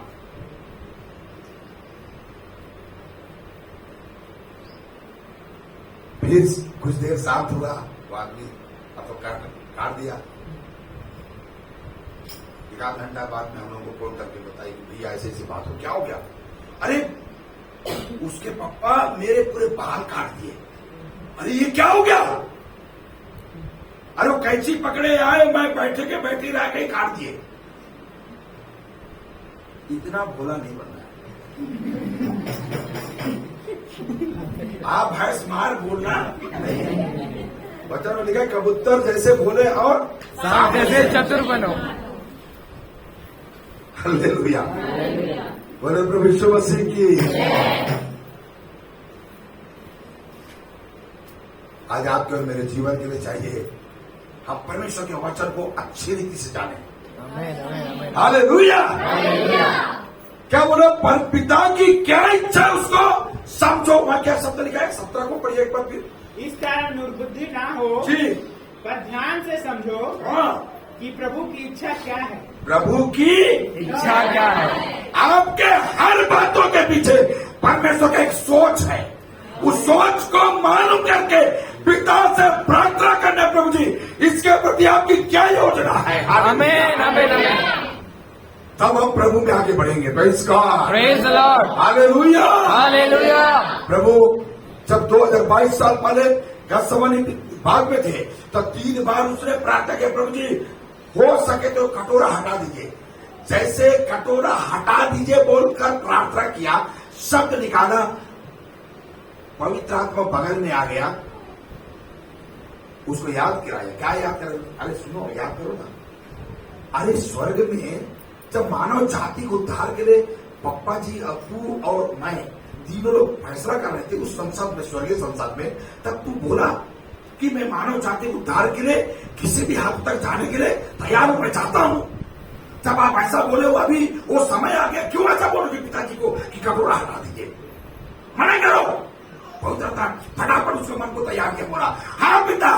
E: फिर कुछ देर शांत हुआ, वो आदमी अब तो काट दिया। एक आध घंटा बाद में हम लोगों को फोन करके बताई कि भैया ऐसे ऐसी बात हो, क्या हो गया? अरे उसके पापा मेरे पूरे बाल काट दिए। अरे ये क्या हो गया? अरे वो कैंची पकड़े आए, मैं बैठे के बैठी रह गई, काट दिए। इतना भोला नहीं बनना आप भैंस मार बोलना। बच्चों ने लिखा कबूतर जैसे बोले और
B: सांप जैसे चतुर बनो।
E: हालेलुया। बोले प्रभु यीशु मसीह की। आज आपके और मेरे जीवन के लिए चाहिए हम परमेश्वर के वचन को अच्छी रीति से जाने। हालेलुया। क्या बोले? पर पिता की क्या इच्छा है उसको समझो। वहां क्या शब्द लिखा है? 17 को पढ़िए एक बार फिर।
D: इस कारण निर्बुद्धि ना हो
E: जी।
D: पर ध्यान से समझो
E: हाँ।
D: कि प्रभु की इच्छा क्या है।
E: प्रभु की
B: इच्छा क्या है?
E: आपके हर बातों के पीछे परमेश्वर का एक सोच है। उस सोच को मालूम करके पिता से प्रार्थना करना, प्रभु जी इसके प्रति आपकी क्या योजना है?
B: आमीन। आमीन। आमीन।
E: तब हम प्रभु में आगे बढ़ेंगे। Praise God.
B: Praise the Lord.
E: Hallelujah.
B: Hallelujah.
E: प्रभु जब 2022 साल पहले गethsemane बाग में थे तो 3 बार उसने प्रार्थना किया, प्रभु जी हो सके तो कटोरा हटा दीजिए। जैसे कटोरा हटा दीजिए बोलकर प्रार्थना किया, शब्द निकाला, पवित्र आत्मा बगल में आ गया, उसको याद कराया। क्या याद करो? अरे सुनो, याद करो ना। अरे स्वर्ग में जब मानव जाति को उद्धार के लिए पप्पा जी, अप्पू और मैं तीनों लोग फैसला कर रहे थे उस संसद में, स्वर्गीय संसद में, तब तू बोला कि मैं मानव जाति को उद्धार के लिए किसी भी हद तक जाने के लिए तैयार हूं, मैं चाहता हूं। जब आप ऐसा बोले हो अभी वो समय आ गया, क्यों ऐसा बोलोगे पिताजी को कि कटोरा हटा दीजिए, मना करो। पवित्र था फटाफट उसके मन को तैयार किया, बोला हाँ पिता,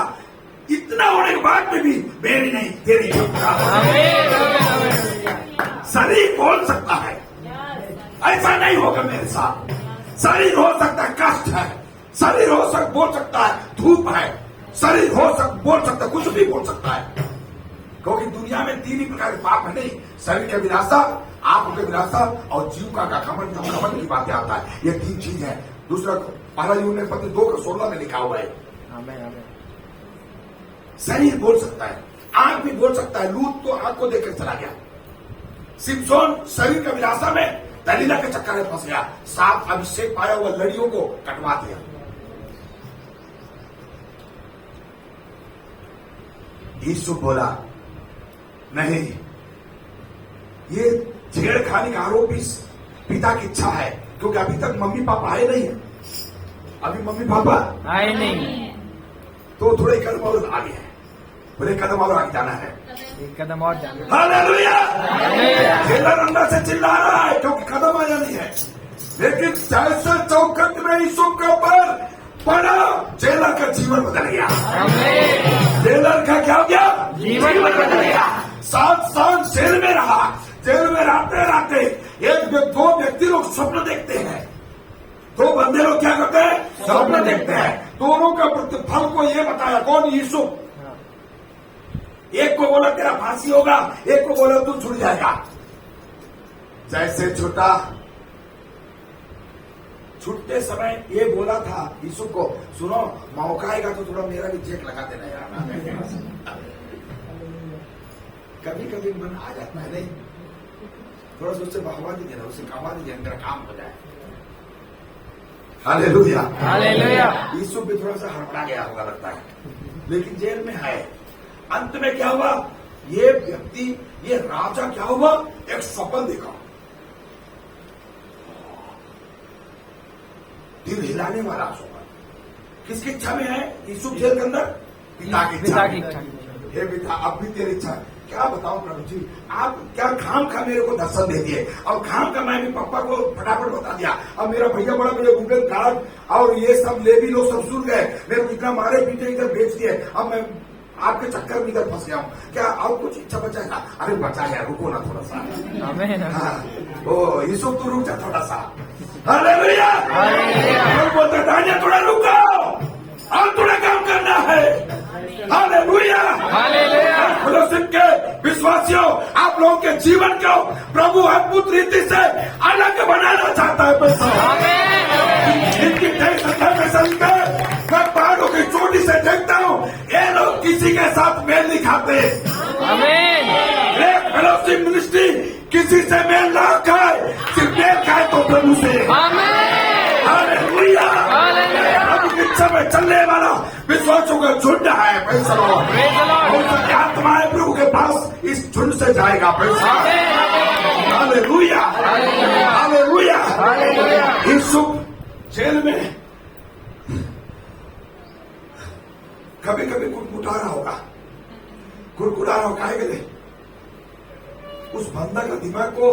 E: इतना होने के बाद में भी मेरी नहीं तेरी। शरीर बोल सकता है ऐसा नहीं होगा मेरे साथ, शरीर हो सकता है कष्ट है, शरीर बोल सकता है धूप है, शरीर बोल सकता है कुछ भी बोल सकता है, क्योंकि दुनिया में 3 ही प्रकार के पाप है नहीं, शरीर की विनाशा, आंखों की विनाशा और जीव का घमंड की बातें आता है। ये 3 चीज है। दूसरा पहला यूहन्ना पत्र 2:16 में लिखा हुआ है। शरीर बोल सकता है, आंख भी बोल सकता है। लूत तो आंख को देखकर चला गया। सिमसोन शरीर का विनाशा में दलीला के चक्कर में फंस गया, 7 अभिषेक पाया हुआ लड़ियों को कटवा दिया। यीशु बोला नहीं, ये छेड़खानी का आरोपी पिता की इच्छा है, क्योंकि अभी तक मम्मी पापा आए नहीं है, अभी मम्मी पापा
B: आए नहीं,
E: तो थोड़े कदम और आगे है, थोड़े कदम और आगे जाना है।
B: एक कदम और जाना।
E: हालेलुया। जेलर अंदर से चिल्ला रहा है क्योंकि कदम आया नहीं है, लेकिन जैसे चौखट में यीशु के ऊपर पड़ा, जेलर का जीवन बदल गया। जेलर का क्या हो गया? जीवन बदल गया। 7 साल जेल में रहा। जेल में रहते रहते 2 व्यक्ति लोग स्वप्न देखते हैं, 2 बंदे लोग क्या करते हैं? स्वप्न देखते हैं। दोनों का प्रतिफल को ये बताया, कौन? यीशु। एक को बोला तेरा फांसी होगा, एक को बोला तू छूट जाएगा। जैसे छूटते समय ये बोला था यीशु को, सुनो मौका आएगा तो थोड़ा मेरा भी चेक लगा देना यार। कभी कभी मन आ जाता है नहीं, थोड़ा सा उससे बढ़ावा नहीं देना, उसे कमा नहीं देना, मेरा काम हो जाए। Hallelujah, hallelujah. यीशु भी थोड़ा सा हड़बड़ा गया होगा लगता है, लेकिन जेल में है। अंत में क्या हुआ? ये व्यक्ति, ये राजा क्या हुआ? एक स्वप्न देखा, दिल हिलाने वाला स्वप्न। किसकी इच्छा में है? यीशु जेल के अंदर पिता की इच्छा। हे पिता, अब भी तेरी इच्छा है। क्या बताऊं प्रभु जी, आप क्या खाम खा मेरे को दर्शन दे दिए, और खाम का मैं भी पापा को फटाफट बता दिया। अब मेरा भैया बड़ा भैया गूगल गार्ड और ये सब लेवी लोग सब सुन गए, मेरे को इतना मारे पीटे इधर बेच दिए, अब मैं आपके चक्कर में इधर फंस गया हूँ। क्या और कुछ इच्छा बचाएगा? अरे बचा यार, रुको ना थोड़ा सा। ओ यीशु तू रुक जा थोड़ा सा। हालेलुया। बोलते दानिया थोड़ा रुको, और थोड़ा काम करना है। Hallelujah, hallelujah. फिलिप्पी के विश्वासियों, आप लोगों के जीवन को प्रभु अद्भुत रीति से अलग बनाना चाहता है। इनकी मैं पहाड़ों की चोटी से देखता हूँ, ये लोग किसी के साथ मेल नहीं खाते। एक फेलोशिप मिनिस्ट्री किसी से मेल ना खाए, सिर्फ मेल खाए तो प्रभु से। हालेलुया। प्रभु की इच्छा में चलने वाला विश्वासों का झुंड है। पैसा आत्माएं प्रभु के पास इस झुंड से जाएगा। पैसा। Hallelujah, hallelujah. यीशु जेल में कभी कभी कुटकुटा रहा होगा, काहे के लिए? उस बंदा का दिमाग को,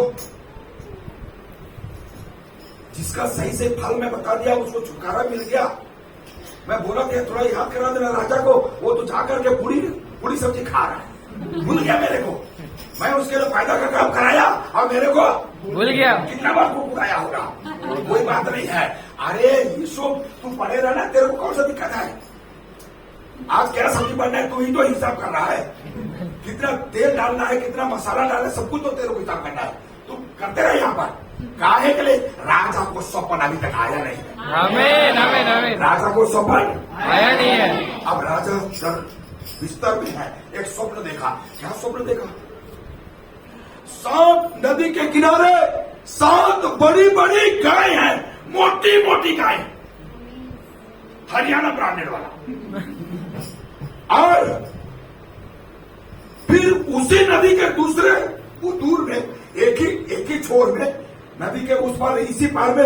E: जिसका सही से फल मैं बता दिया, उसको छुटकारा मिल गया। मैं बोला कि थोड़ा याद करा देना राजा को, वो तो जाकर के पूरी सब्जी खा रहा है, भूल गया मेरे को। मैं उसके लिए फायदा का काम कराया और मेरे को भूल गया। कितना बार कुटकुटाया होगा, कोई बात नहीं है। अरे यीशु, तू पढ़े रहना, तेरे को कौन सा दिक्कत है? आज क्या सब्जी बनना है, तू ही तो हिसाब कर रहा है। कितना तेल डालना है, कितना मसाला डालना है, सब कुछ तो तेरे को हिसाब करना है। तू करते रहे यहाँ पर। काहे के लिए? राजा को स्वप्न अभी तक आया नहीं है। आमीन, आमीन, आमीन। राजा को स्वप्न आया नहीं है। अब राजा बिस्तर में है, एक स्वप्न देखा। क्या स्वप्न देखा? 7 नदी के किनारे 7 बड़ी बड़ी गाय हैं, मोटी मोटी गाय, हरियाणा ब्रांडेड वाला। और फिर उसी नदी के दूसरे दूर में एक ही छोर में, नदी के उस पार, इसी पार में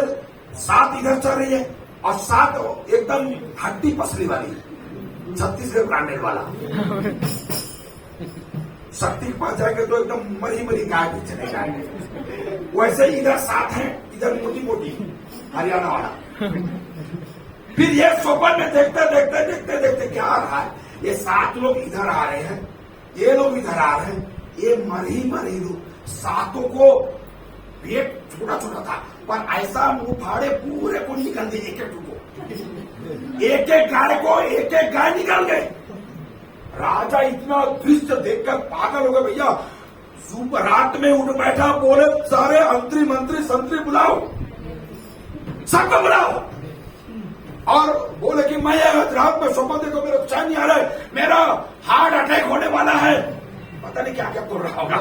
E: 7 इधर चल रही है, और 7 एकदम हड्डी पसली वाली, छत्तीसगढ़ ब्रांडेड वाला। शक्ति के पास जाएंगे तो एकदम मरी मरी गाय भी चले जाएंगे। वैसे ही इधर 7 हैं, इधर मोटी मोटी हरियाणा वाला। फिर ये स्वप्न में देखते देखते देखते देखते क्या आ रहा है, ये 7 लोग इधर आ रहे हैं, ये लोग इधर आ रहे हैं, ये मरी मरी लोग 7 को पेट छोटा छोटा था पर ऐसा मुंह फाड़े पूरे को निकल गए, एक एक को, एक एक गाय को एक एक गाय निकल गए। राजा इतना दृश्य देखकर पागल हो गए, भैया सुबह रात में उठ बैठा, बोले सारे अंतरी मंत्री संतरी बुलाओ, सबको बुलाओ, और बोले कि मैं रात में स्वप्न देखो, मेरा चैन नहीं आ रहा है, मेरा हार्ट अटैक होने वाला है, पता नहीं क्या क्या बोल रहा होगा,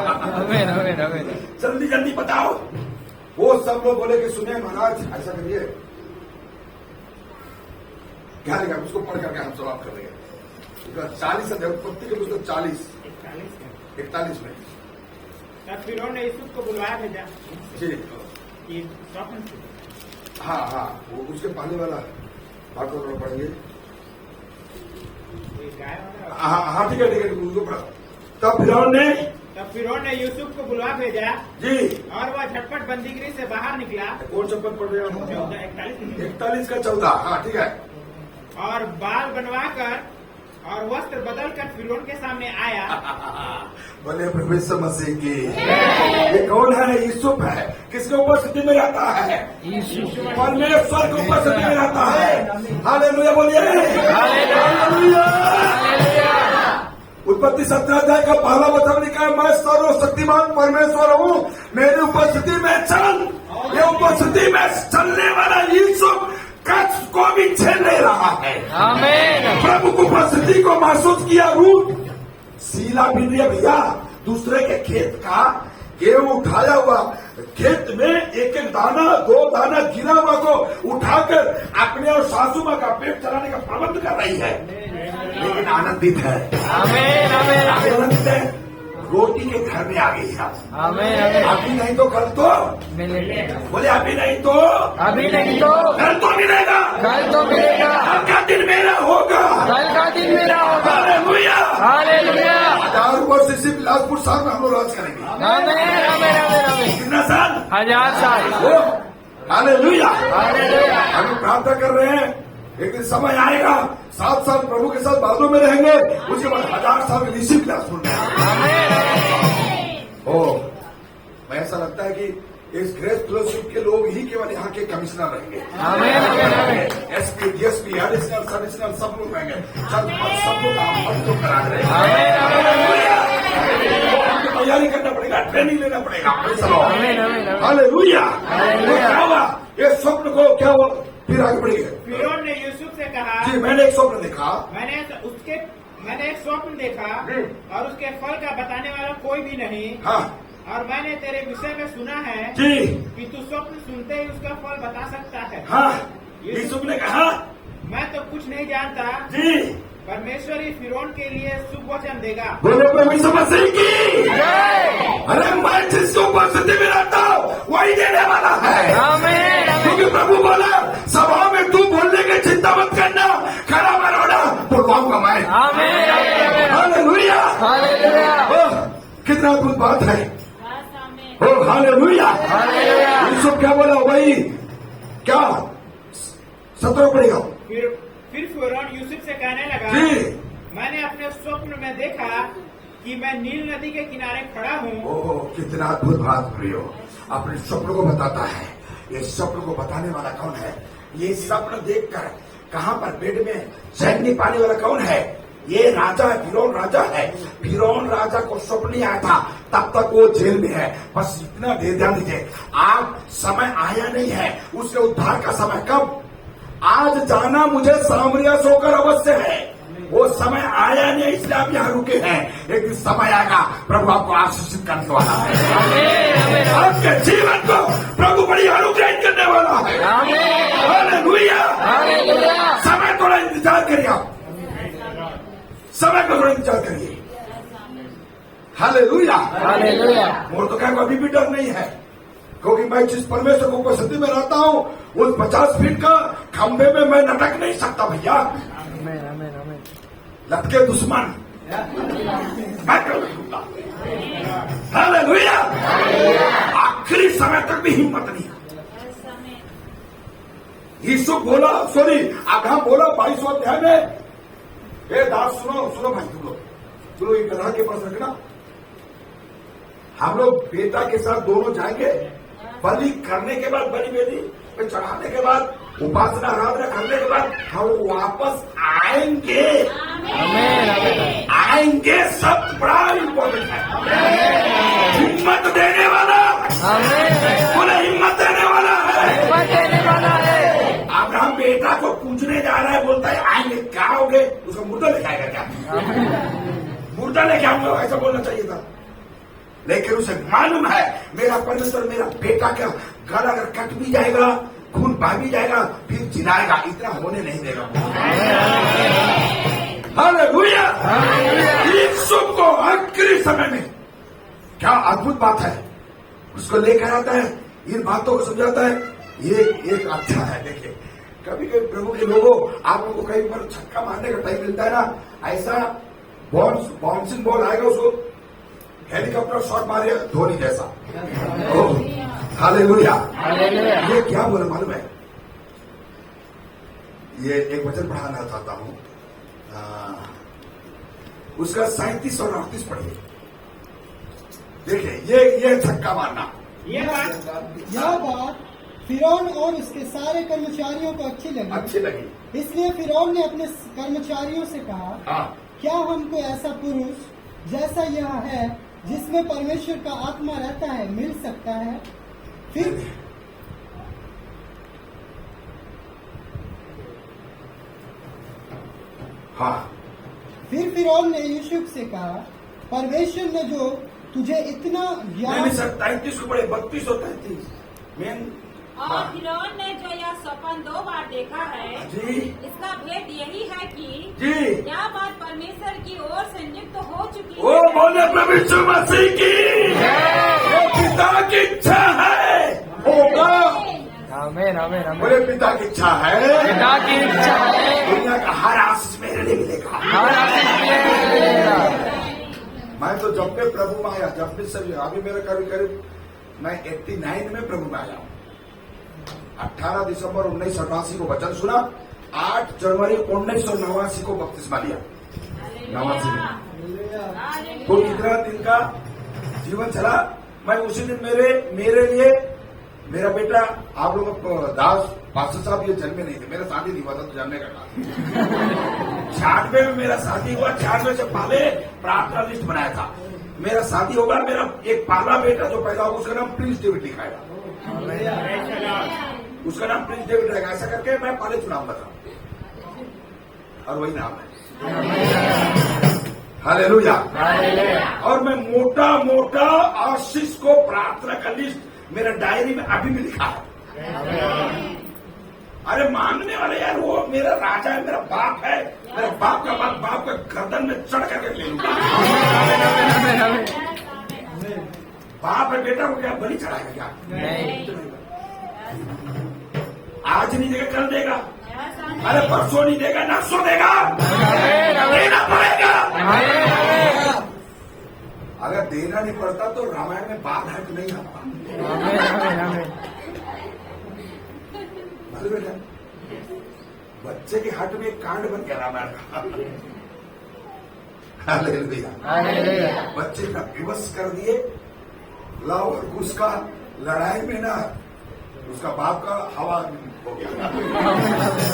E: जल्दी जल्दी बताओ। वो सब लोग बोले कि सुने महाराज ऐसा करिए, क्या रहेगा उसको पढ़ करके हम जवाब कर देंगे। 40 अध्याय उत्पत्ति के पुस्तक 41 में
D: तब फिरौन ने यूसुफ को बुलवाया भेजा
E: जी,
D: कि स्वप्न से।
E: हाँ हाँ, वो उसके पहले वाला बात को पढ़ेंगे।
D: ये गाय वाला।
E: हाँ ठीक है उसको पढ़ा। तब फिरौन ने
D: यूसुफ को बुलवा भेजा
E: जी,
D: और वह झटपट बंदीगृह से बाहर निकला।
E: कौन शपथ पढ़ रहे हैं?
D: 41
E: का 14। हाँ ठीक है।
D: और बाल बनवाकर और वस्त्र बदलकर फिरौन के सामने आया।
E: बोले प्रभु यीशु मसीह की। ये कौन है? यूसुफ है। किसके उपस्थिति में रहता है? परमेश्वर की उपस्थिति में रहता है। हालेलुया बोलिए। हालेलुया। उत्पत्ति 17 अध्याय का पहला वचन लिखा है, मैं सर्वशक्तिमान परमेश्वर हूँ, मेरी उपस्थिति में चल। ये उपस्थिति में चलने वाला यूसुफ कच्छ को भी झेल ले रहा है। आमीन। प्रभु की उपस्थिति को महसूस किया। रूट सीला भी नहीं भैया, दूसरे के खेत का गेहूं उठाया हुआ, खेत में एक एक दाना 2 दाना गिरा हुआ को उठाकर अपने और सासू माँ का पेट चलाने का प्रबंध कर रही है, लेकिन आनंदित है। आमीन आमीन आनंदित है। रोटी के घर में आ गई है। अभी नहीं तो कल तो बोले, अभी नहीं तो कल तो मिलेगा, कल का दिन मेरा होगा, हालेलुया हालेलुया। 1000 वर्ष इसी बिलासपुर साल में हम लोग राज करेंगे। कितना साल? 1000 साल। Hallelujah hallelujah. हम प्रार्थना कर रहे हैं, एक दिन समय आएगा 7 साल प्रभु के साथ बादों में रहेंगे, उसके बाद 1000 साल में इसी बिलासपुर में। मैं ऐसा लगता है कि इस ग्रेस फेलोशिप के लोग ही केवल यहाँ के कमिश्नर रहेंगे। एसपी डीएसपी एडिशनल सब एडिशनल सब लोग रहेंगे, सब लोग हम लोग करा रहे हैं। तैयारी करना पड़ेगा, ट्रेनिंग लेना पड़ेगा। हालेलुया। क्या हुआ? ये स्वप्न को क्या हुआ? फिर आगे बढ़िए।
D: फिरौन ने यूसुफ से कहा,
E: जी मैंने एक स्वप्न देखा।
D: मैंने एक स्वप्न देखा और उसके फल का बताने वाला कोई भी नहीं।
E: हाँ।
D: और मैंने तेरे विषय में सुना है
E: जी
D: कि तू स्वप्न सुनते ही उसका फल बता सकता है।
E: हाँ। यूसुफ ने कहा,
D: मैं तो कुछ नहीं जानता,
E: जी
D: परमेश्वर ही फिरौन के लिए शुभ वचन देगा।
E: बोलो प्रभु यीशु मसीह की। अरे मैं जिसको उपस्थिति में रहता हूँ वही देने वाला है। आमीन। क्योंकि प्रभु बोला, सभा में तू बोलने की चिंता मत करना, खड़ा मरोड़ा बोलवाऊंगा मैं। Hallelujah hallelujah. कितना अद्भुत बात है। Hallelujah hallelujah. यूसुफ क्या बोला? वही क्या 17 पड़ेगा।
D: फिर फिरौन यूसुफ से कहने लगा, मैंने अपने स्वप्न में देखा कि मैं नील नदी के किनारे खड़ा हूँ।
E: ओह कितना अद्भुत बात प्रियो, अपने स्वप्न को बताता है। ये स्वप्न को बताने वाला कौन है? ये स्वप्न देखकर कहाँ पर बेड में चैन नहीं पाने वाला कौन है? ये राजा है, फिरौन राजा है। फिरौन राजा को स्वप्न नहीं आया था, तब तक वो जेल में है। बस इतना ध्यान दीजिए, आज समय आया नहीं है उसके उद्धार का समय। कब? आज जाना मुझे सामरिया से होकर अवश्य है, वो समय आया नहीं, इसलिए आप यहाँ रुके हैं। एक दिन समय आएगा, प्रभु आपको आशीषित करने वाला है। आपके जीवन को प्रभु बड़ी अनुग्रहित करने वाला है। Hallelujah hallelujah. समय थोड़ा इंतजार करिए, आप समय को थोड़ा इंतजार करिए। Hallelujah hallelujah. और तो क्या अभी भी डर नहीं है, क्योंकि मैं जिस परमेश्वर को उपस्थिति में रहता हूँ उस 50 फीट का खंभे में मैं लटक नहीं सकता भैया। लटके दुश्मन मैं कल नहीं लूंगा। हालेलुया। आखिरी समय तक भी हिम्मत नहीं। यीशु बोला, सॉरी अब्राहम बोला 22वां अध्याय में, ए दास सुनो भाई, तुम लोग चलो ये गधा के पास रखना, हम लोग बेटा के साथ दोनों जाएंगे, बलि करने के बाद, बलि वेदी पे चढ़ाने के बाद, उपासना आराधना करने के बाद हम वापस आएंगे। आएंगे शब्द बड़ा इंपॉर्टेंट है। हिम्मत देने वाला, बोले हिम्मत देने वाला है। अब्राहम बेटा को पूछने जा रहा है, बोलता है आएंगे, क्या होगे? उसका मुर्दा लेके आएगा क्या? मुर्दा लेके आऊंगा, ऐसा बोलना चाहिए था। लेकिन उसे मालूम है मेरा परमेश्वर, मेरा बेटा का गला अगर कट भी जाएगा, खून बह भी जाएगा, फिर जिलाएगा, इतना होने नहीं देगा। हालेलुया। यीशु को आखिरी समय में क्या अद्भुत बात है, उसको लेकर आता है, इन बातों को समझाता है। ये एक अच्छा है। देखिए कभी कभी प्रभु के लोगों, आप लोगों को कई बार छक्का मारने का टाइम मिलता है ना, ऐसा बाउंसिंग बॉल आएगा, उसको हेलीकॉप्टर शॉट मारे धोनी जैसा। हालेलुया। ये क्या बोला मालूम है? ये एक वचन पढ़ाना चाहता हूं, उसका 37 और 38 पढ़िए। देखिए ये छक्का मारना,
D: यह बात
C: फिरौन और उसके सारे कर्मचारियों को अच्छी लगी। इसलिए फिरौन ने अपने कर्मचारियों से कहा,
E: हाँ।
C: क्या हमको ऐसा पुरुष जैसा यह है, जिसमें परमेश्वर का आत्मा रहता है, मिल सकता है? फिर फिरौन ने यूसुफ से कहा, परमेश्वर ने जो तुझे इतना ज्ञान,
E: 33 को पढ़े, 32 और 33 मेन।
G: और फिरौन ने जो यह सपन 2 बार देखा है,
E: जी,
G: इसका भेद यही है कि
E: जी,
G: यह बात परमेश्वर की ओर से नियुक्त हो चुकी
E: वो
G: है।
E: बोले प्रभु यीशु मसीह की, वो पिता की इच्छा है, होगा।
B: आमीन आमीन आमीन।
E: बोले पिता की इच्छा है,
B: पिता की इच्छा है,
E: दुनिया का हर आशीष मेरे लिए मिलेगा।
B: हर आशीष मिलेगा।
E: मैं तो जब में प्रभु में आया, जब में सभी, अभी मेरा करीब मैं 89 में प्रभु में आया हूँ। 18 दिसंबर 1988 को वचन सुना, 8 जनवरी 1989 को बपतिस्मा लिया, 89 में। तो इतना दिन का जीवन चला। मैं उसी दिन मेरे लिए मेरा बेटा, आप लोग दास पास्टर साहब ये जन्मे नहीं थे, मेरा शादी नहीं हुआ था, तो जानने का था। 96 में मेरा शादी हुआ, 96 से पहले प्रार्थना लिस्ट बनाया था। मेरा शादी होगा, मेरा एक पहला बेटा जो पैदा होगा उसका नाम प्रिंस डेविड लिखाएगा, उसका नाम प्रिंस डेविड रहेगा। ऐसा करके मैं पहले चुनाव था, और वही नाम है। हालेलुया। और मैं मोटा मोटा आशीष को प्रार्थना का लिस्ट मेरा डायरी में अभी भी लिखा है। अरे मांगने वाले यार, वो मेरा राजा है, मेरा बाप है, मेरा बाप का गर्दन में चढ़ करके ले लूंगा। बाप है, बेटा को क्या बलि चढ़ाएगा क्या? नहीं। आज नहीं देगा, कल देगा, अरे परसों नहीं देगा, नरसों देगा, देना पड़ेगा। अगर देना नहीं पड़ता तो रामायण में बाप है तो नहीं आता। मालूम है, बच्चे के हाथ में एक कांड बन गया रामायण का। हालेलुया। बच्चे का विवश कर दिए, लाओ और उसका लड़ाई में ना उसका बाप का हवा हो गया।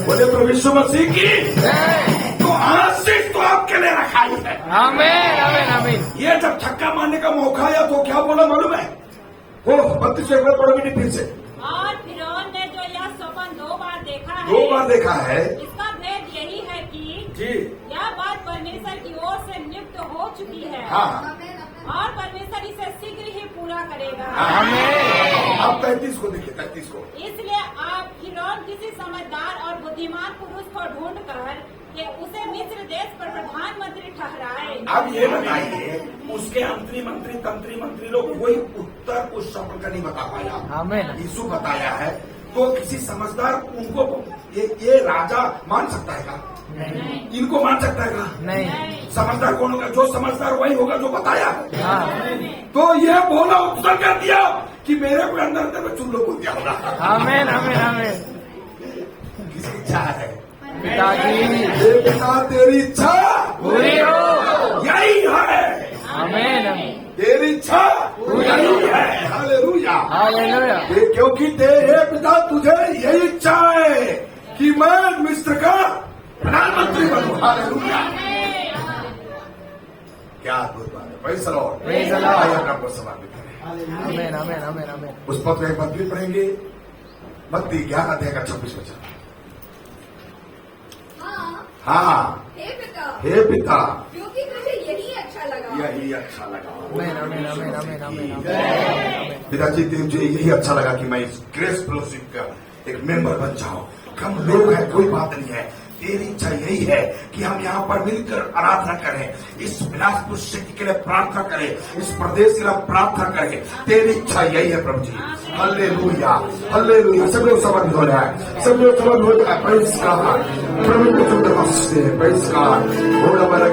E: बोले प्रभु यीशु मसीह की, तो आशीष तो आपके लिए रखा ही है।
B: आमीन आमीन आमीन।
E: ये जब छक्का मारने का मौका आया तो क्या बोला मालूम है? वो 32 एक बार पढ़ोगे नहीं फिर से।
G: और फिरौन ने जो यह सपन 2 बार देखा है,
E: 2 बार देखा है,
G: इसका भेद यही है कि
E: जी,
G: यह बात परमेश्वर की ओर से नियुक्त हो चुकी है।
E: हाँ।
G: और परमेश्वर इसे शीघ्र ही पूरा करेगा।
E: अब 33 को देखिए, 33 को।
G: इसलिए आप फिरौन किसी समझदार और बुद्धिमान पुरुष को ढूंढकर कि उसे मिस्र देश पर प्रधानमंत्री ठहराए।
E: अब ये बताइए, उसके तंत्री मंत्री लोग कोई उत्तर उस सपन का नहीं बता पाया।
B: आमीन।
E: यीशु बताया है, तो किसी समझदार उनको ये राजा मान सकता है क्या?
G: नहीं।
E: इनको मान सकता है क्या?
B: नहीं।
E: समझदार कौन होगा? जो समझदार वही होगा जो बताया। तो ये बोला उपसर्ग कर दिया कि मेरे को अंदर अंदर में तुम लोग बोल दिया होगा।
B: आमीन आमीन आमीन।
E: किसकी इच्छा है?
B: पिताजी
E: हे पिता तेरी इच्छा
B: पूरी हो।
E: यही है।
B: आमीन आमीन।
E: तेरी इच्छा यही है। हालेलुया।
B: हालेलुया।
E: क्योंकि तेरे पिता तुझे यही इच्छा है कि मैं मिस्र का प्रधानमंत्री बनूं। हालेलुया। क्या अद्भुत बात है। Praise the Lord.
B: Praise the Lord.
E: आइए अपना आपको समर्पित करें।
B: आमीन आमीन आमीन आमीन।
E: उस पद में एक पद भी पढ़ेंगे, मत्ती 11:26।
F: हाँ
E: हाँ,
F: हे पिता,
E: हे पिता
F: क्योंकि तुझे यही अच्छा लगा।
E: यही अच्छा लगा।
B: आमीन आमीन आमीन आमीन आमीन आमीन।
E: पिताजी मुझे यही अच्छा लगा कि मैं इस ग्रेस फेलोशिप का एक मेंबर बन जाऊं। कम लोग हैं, कोई बात नहीं है। तेरी इच्छा यही है कि हम यहाँ पर मिलकर आराधना करें, इस विलासपुर शक्ति के लिए प्रार्थना करें, इस प्रदेश के लिए प्रार्थना करें। तेरी इच्छा यही है प्रभु जी। Hallelujah hallelujah. सब लोग समझ हो रहा है, सब लोग समझ हो रहा है। Praise God. प्रभु को सुंदर नमस्ते। Praise God. थोड़ा बड़ा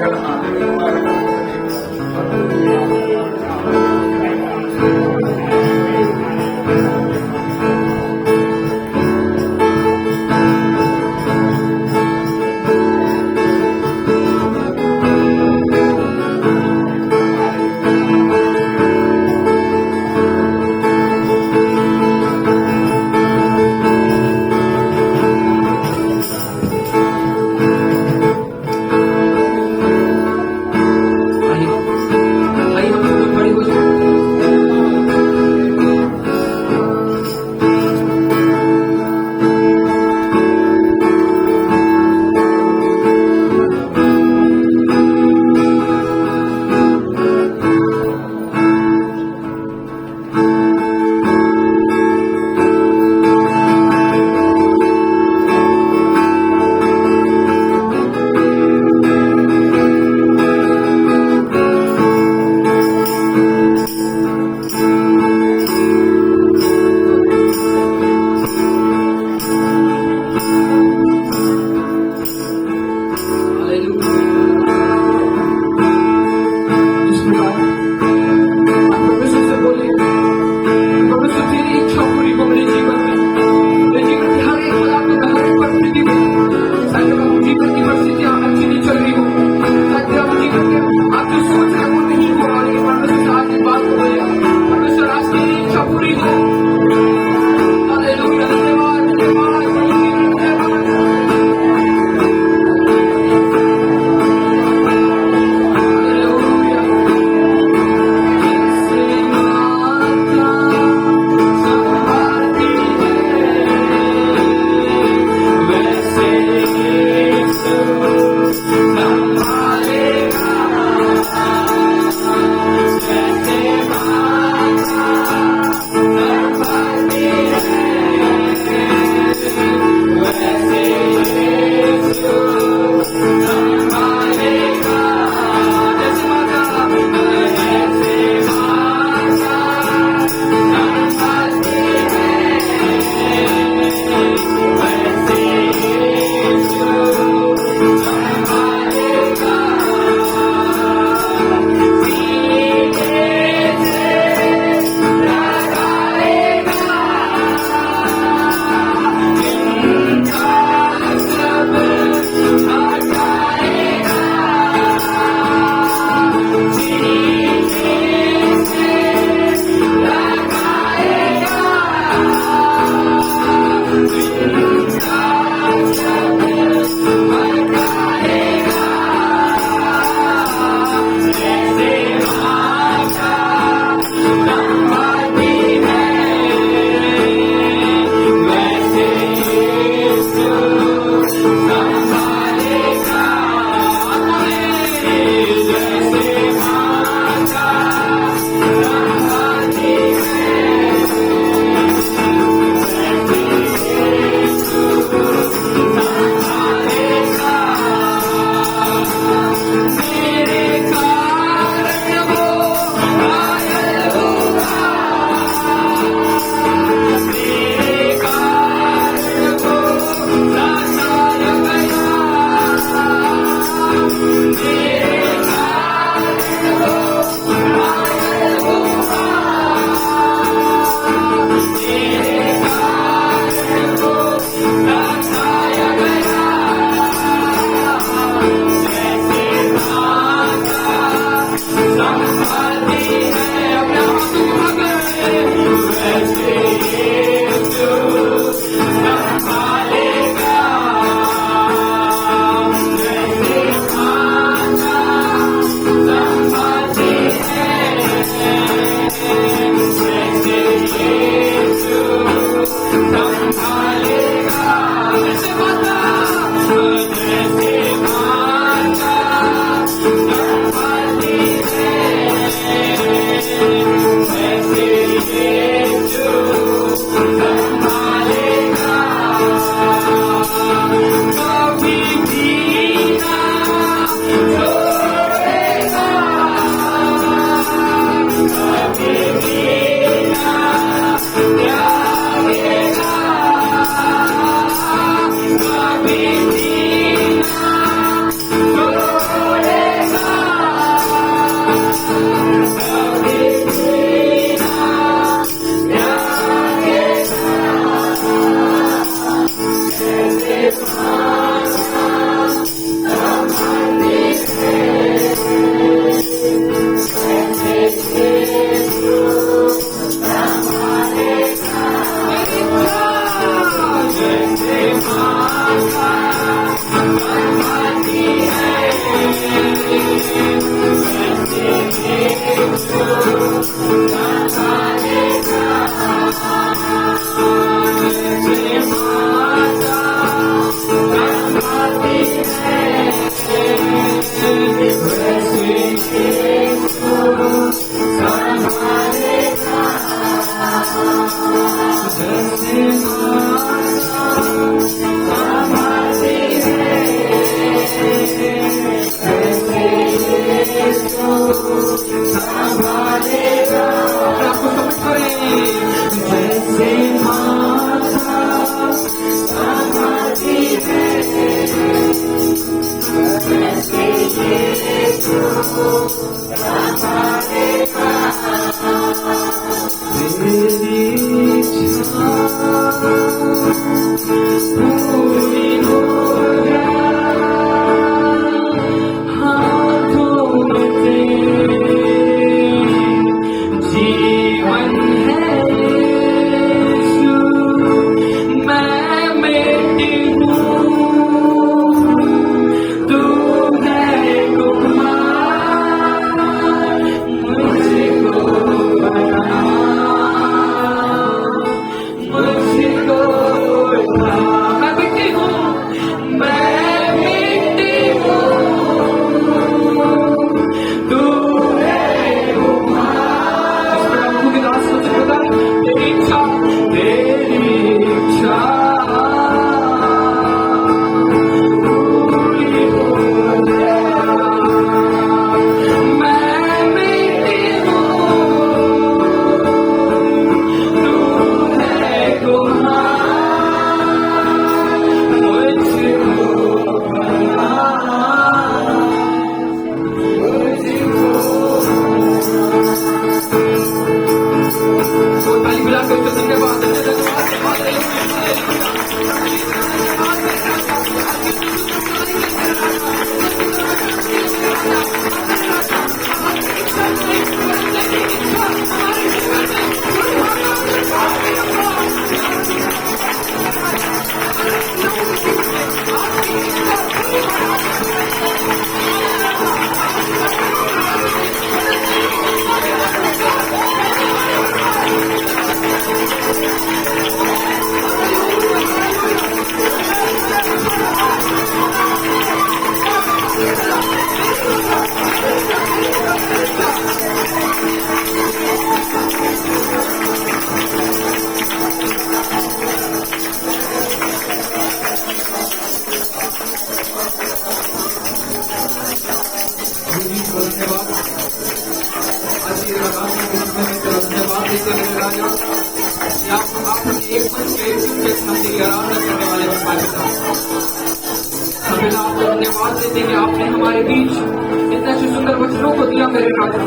B: धन्यवाद देते हैं आपने हमारे बीच इतने अच्छे सुंदर वचनों को दिया मेरे राजा।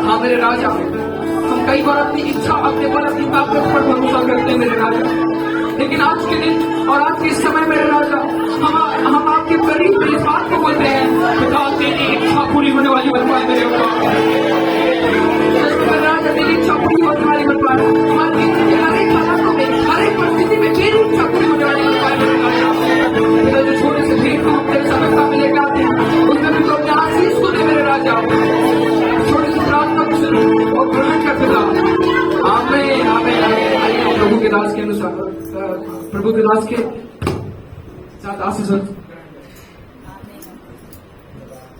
B: हाँ मेरे राजा, हम कई बार अपनी इच्छा अपने पर अपनी ताकत पर भरोसा करते हैं मेरे राजा, लेकिन आज के दिन और आज के समय मेरे राजा हम आपके करीब इस बात को बोलते हैं पिता तेरी इच्छा पूरी होने वाली बन पाए मेरे राजा, तेरी इच्छा पूरी होने वाली बन पाए हमारे हर एक हालातों में, हर एक परिस्थिति में तेरी इच्छा पूरी होने वाली बन पाए मेरे राजा। जो छोटे से भीड़ को हम तेरे समझता में लेकर आते हैं उसमें भी तो अपने आशीष को दे मेरे राजा, छोटे से प्रार्थना को सुनो और ग्रहण कर पिता। आमीन आमीन आमीन। प्रभु के दास के अनुसार, प्रभु के दास के साथ आशीष।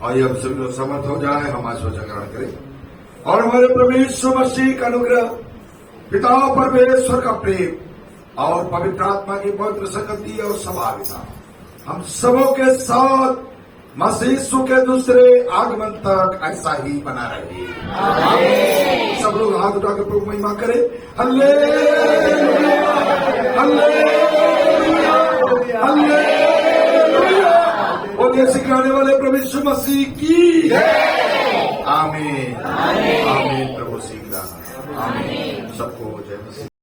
E: आइए अब सभी लोग समर्थ हो जाए, हम आशीर्वाद ग्रहण करें और हमारे प्रभु यीशु मसीह का अनुग्रह, पिता परमेश्वर का प्रेम और पवित्र आत्मा की पवित्र संगति और सहभागिता हम सबों के साथ मसीह यीशु के दूसरे आगमन तक ऐसा ही बना रहे। सब लोग हाथ उठाकर प्रभु महिमा करें। Hallelujah hallelujah hallelujah. और ये सिखाने वाले प्रभु यीशु मसीह की आमीन।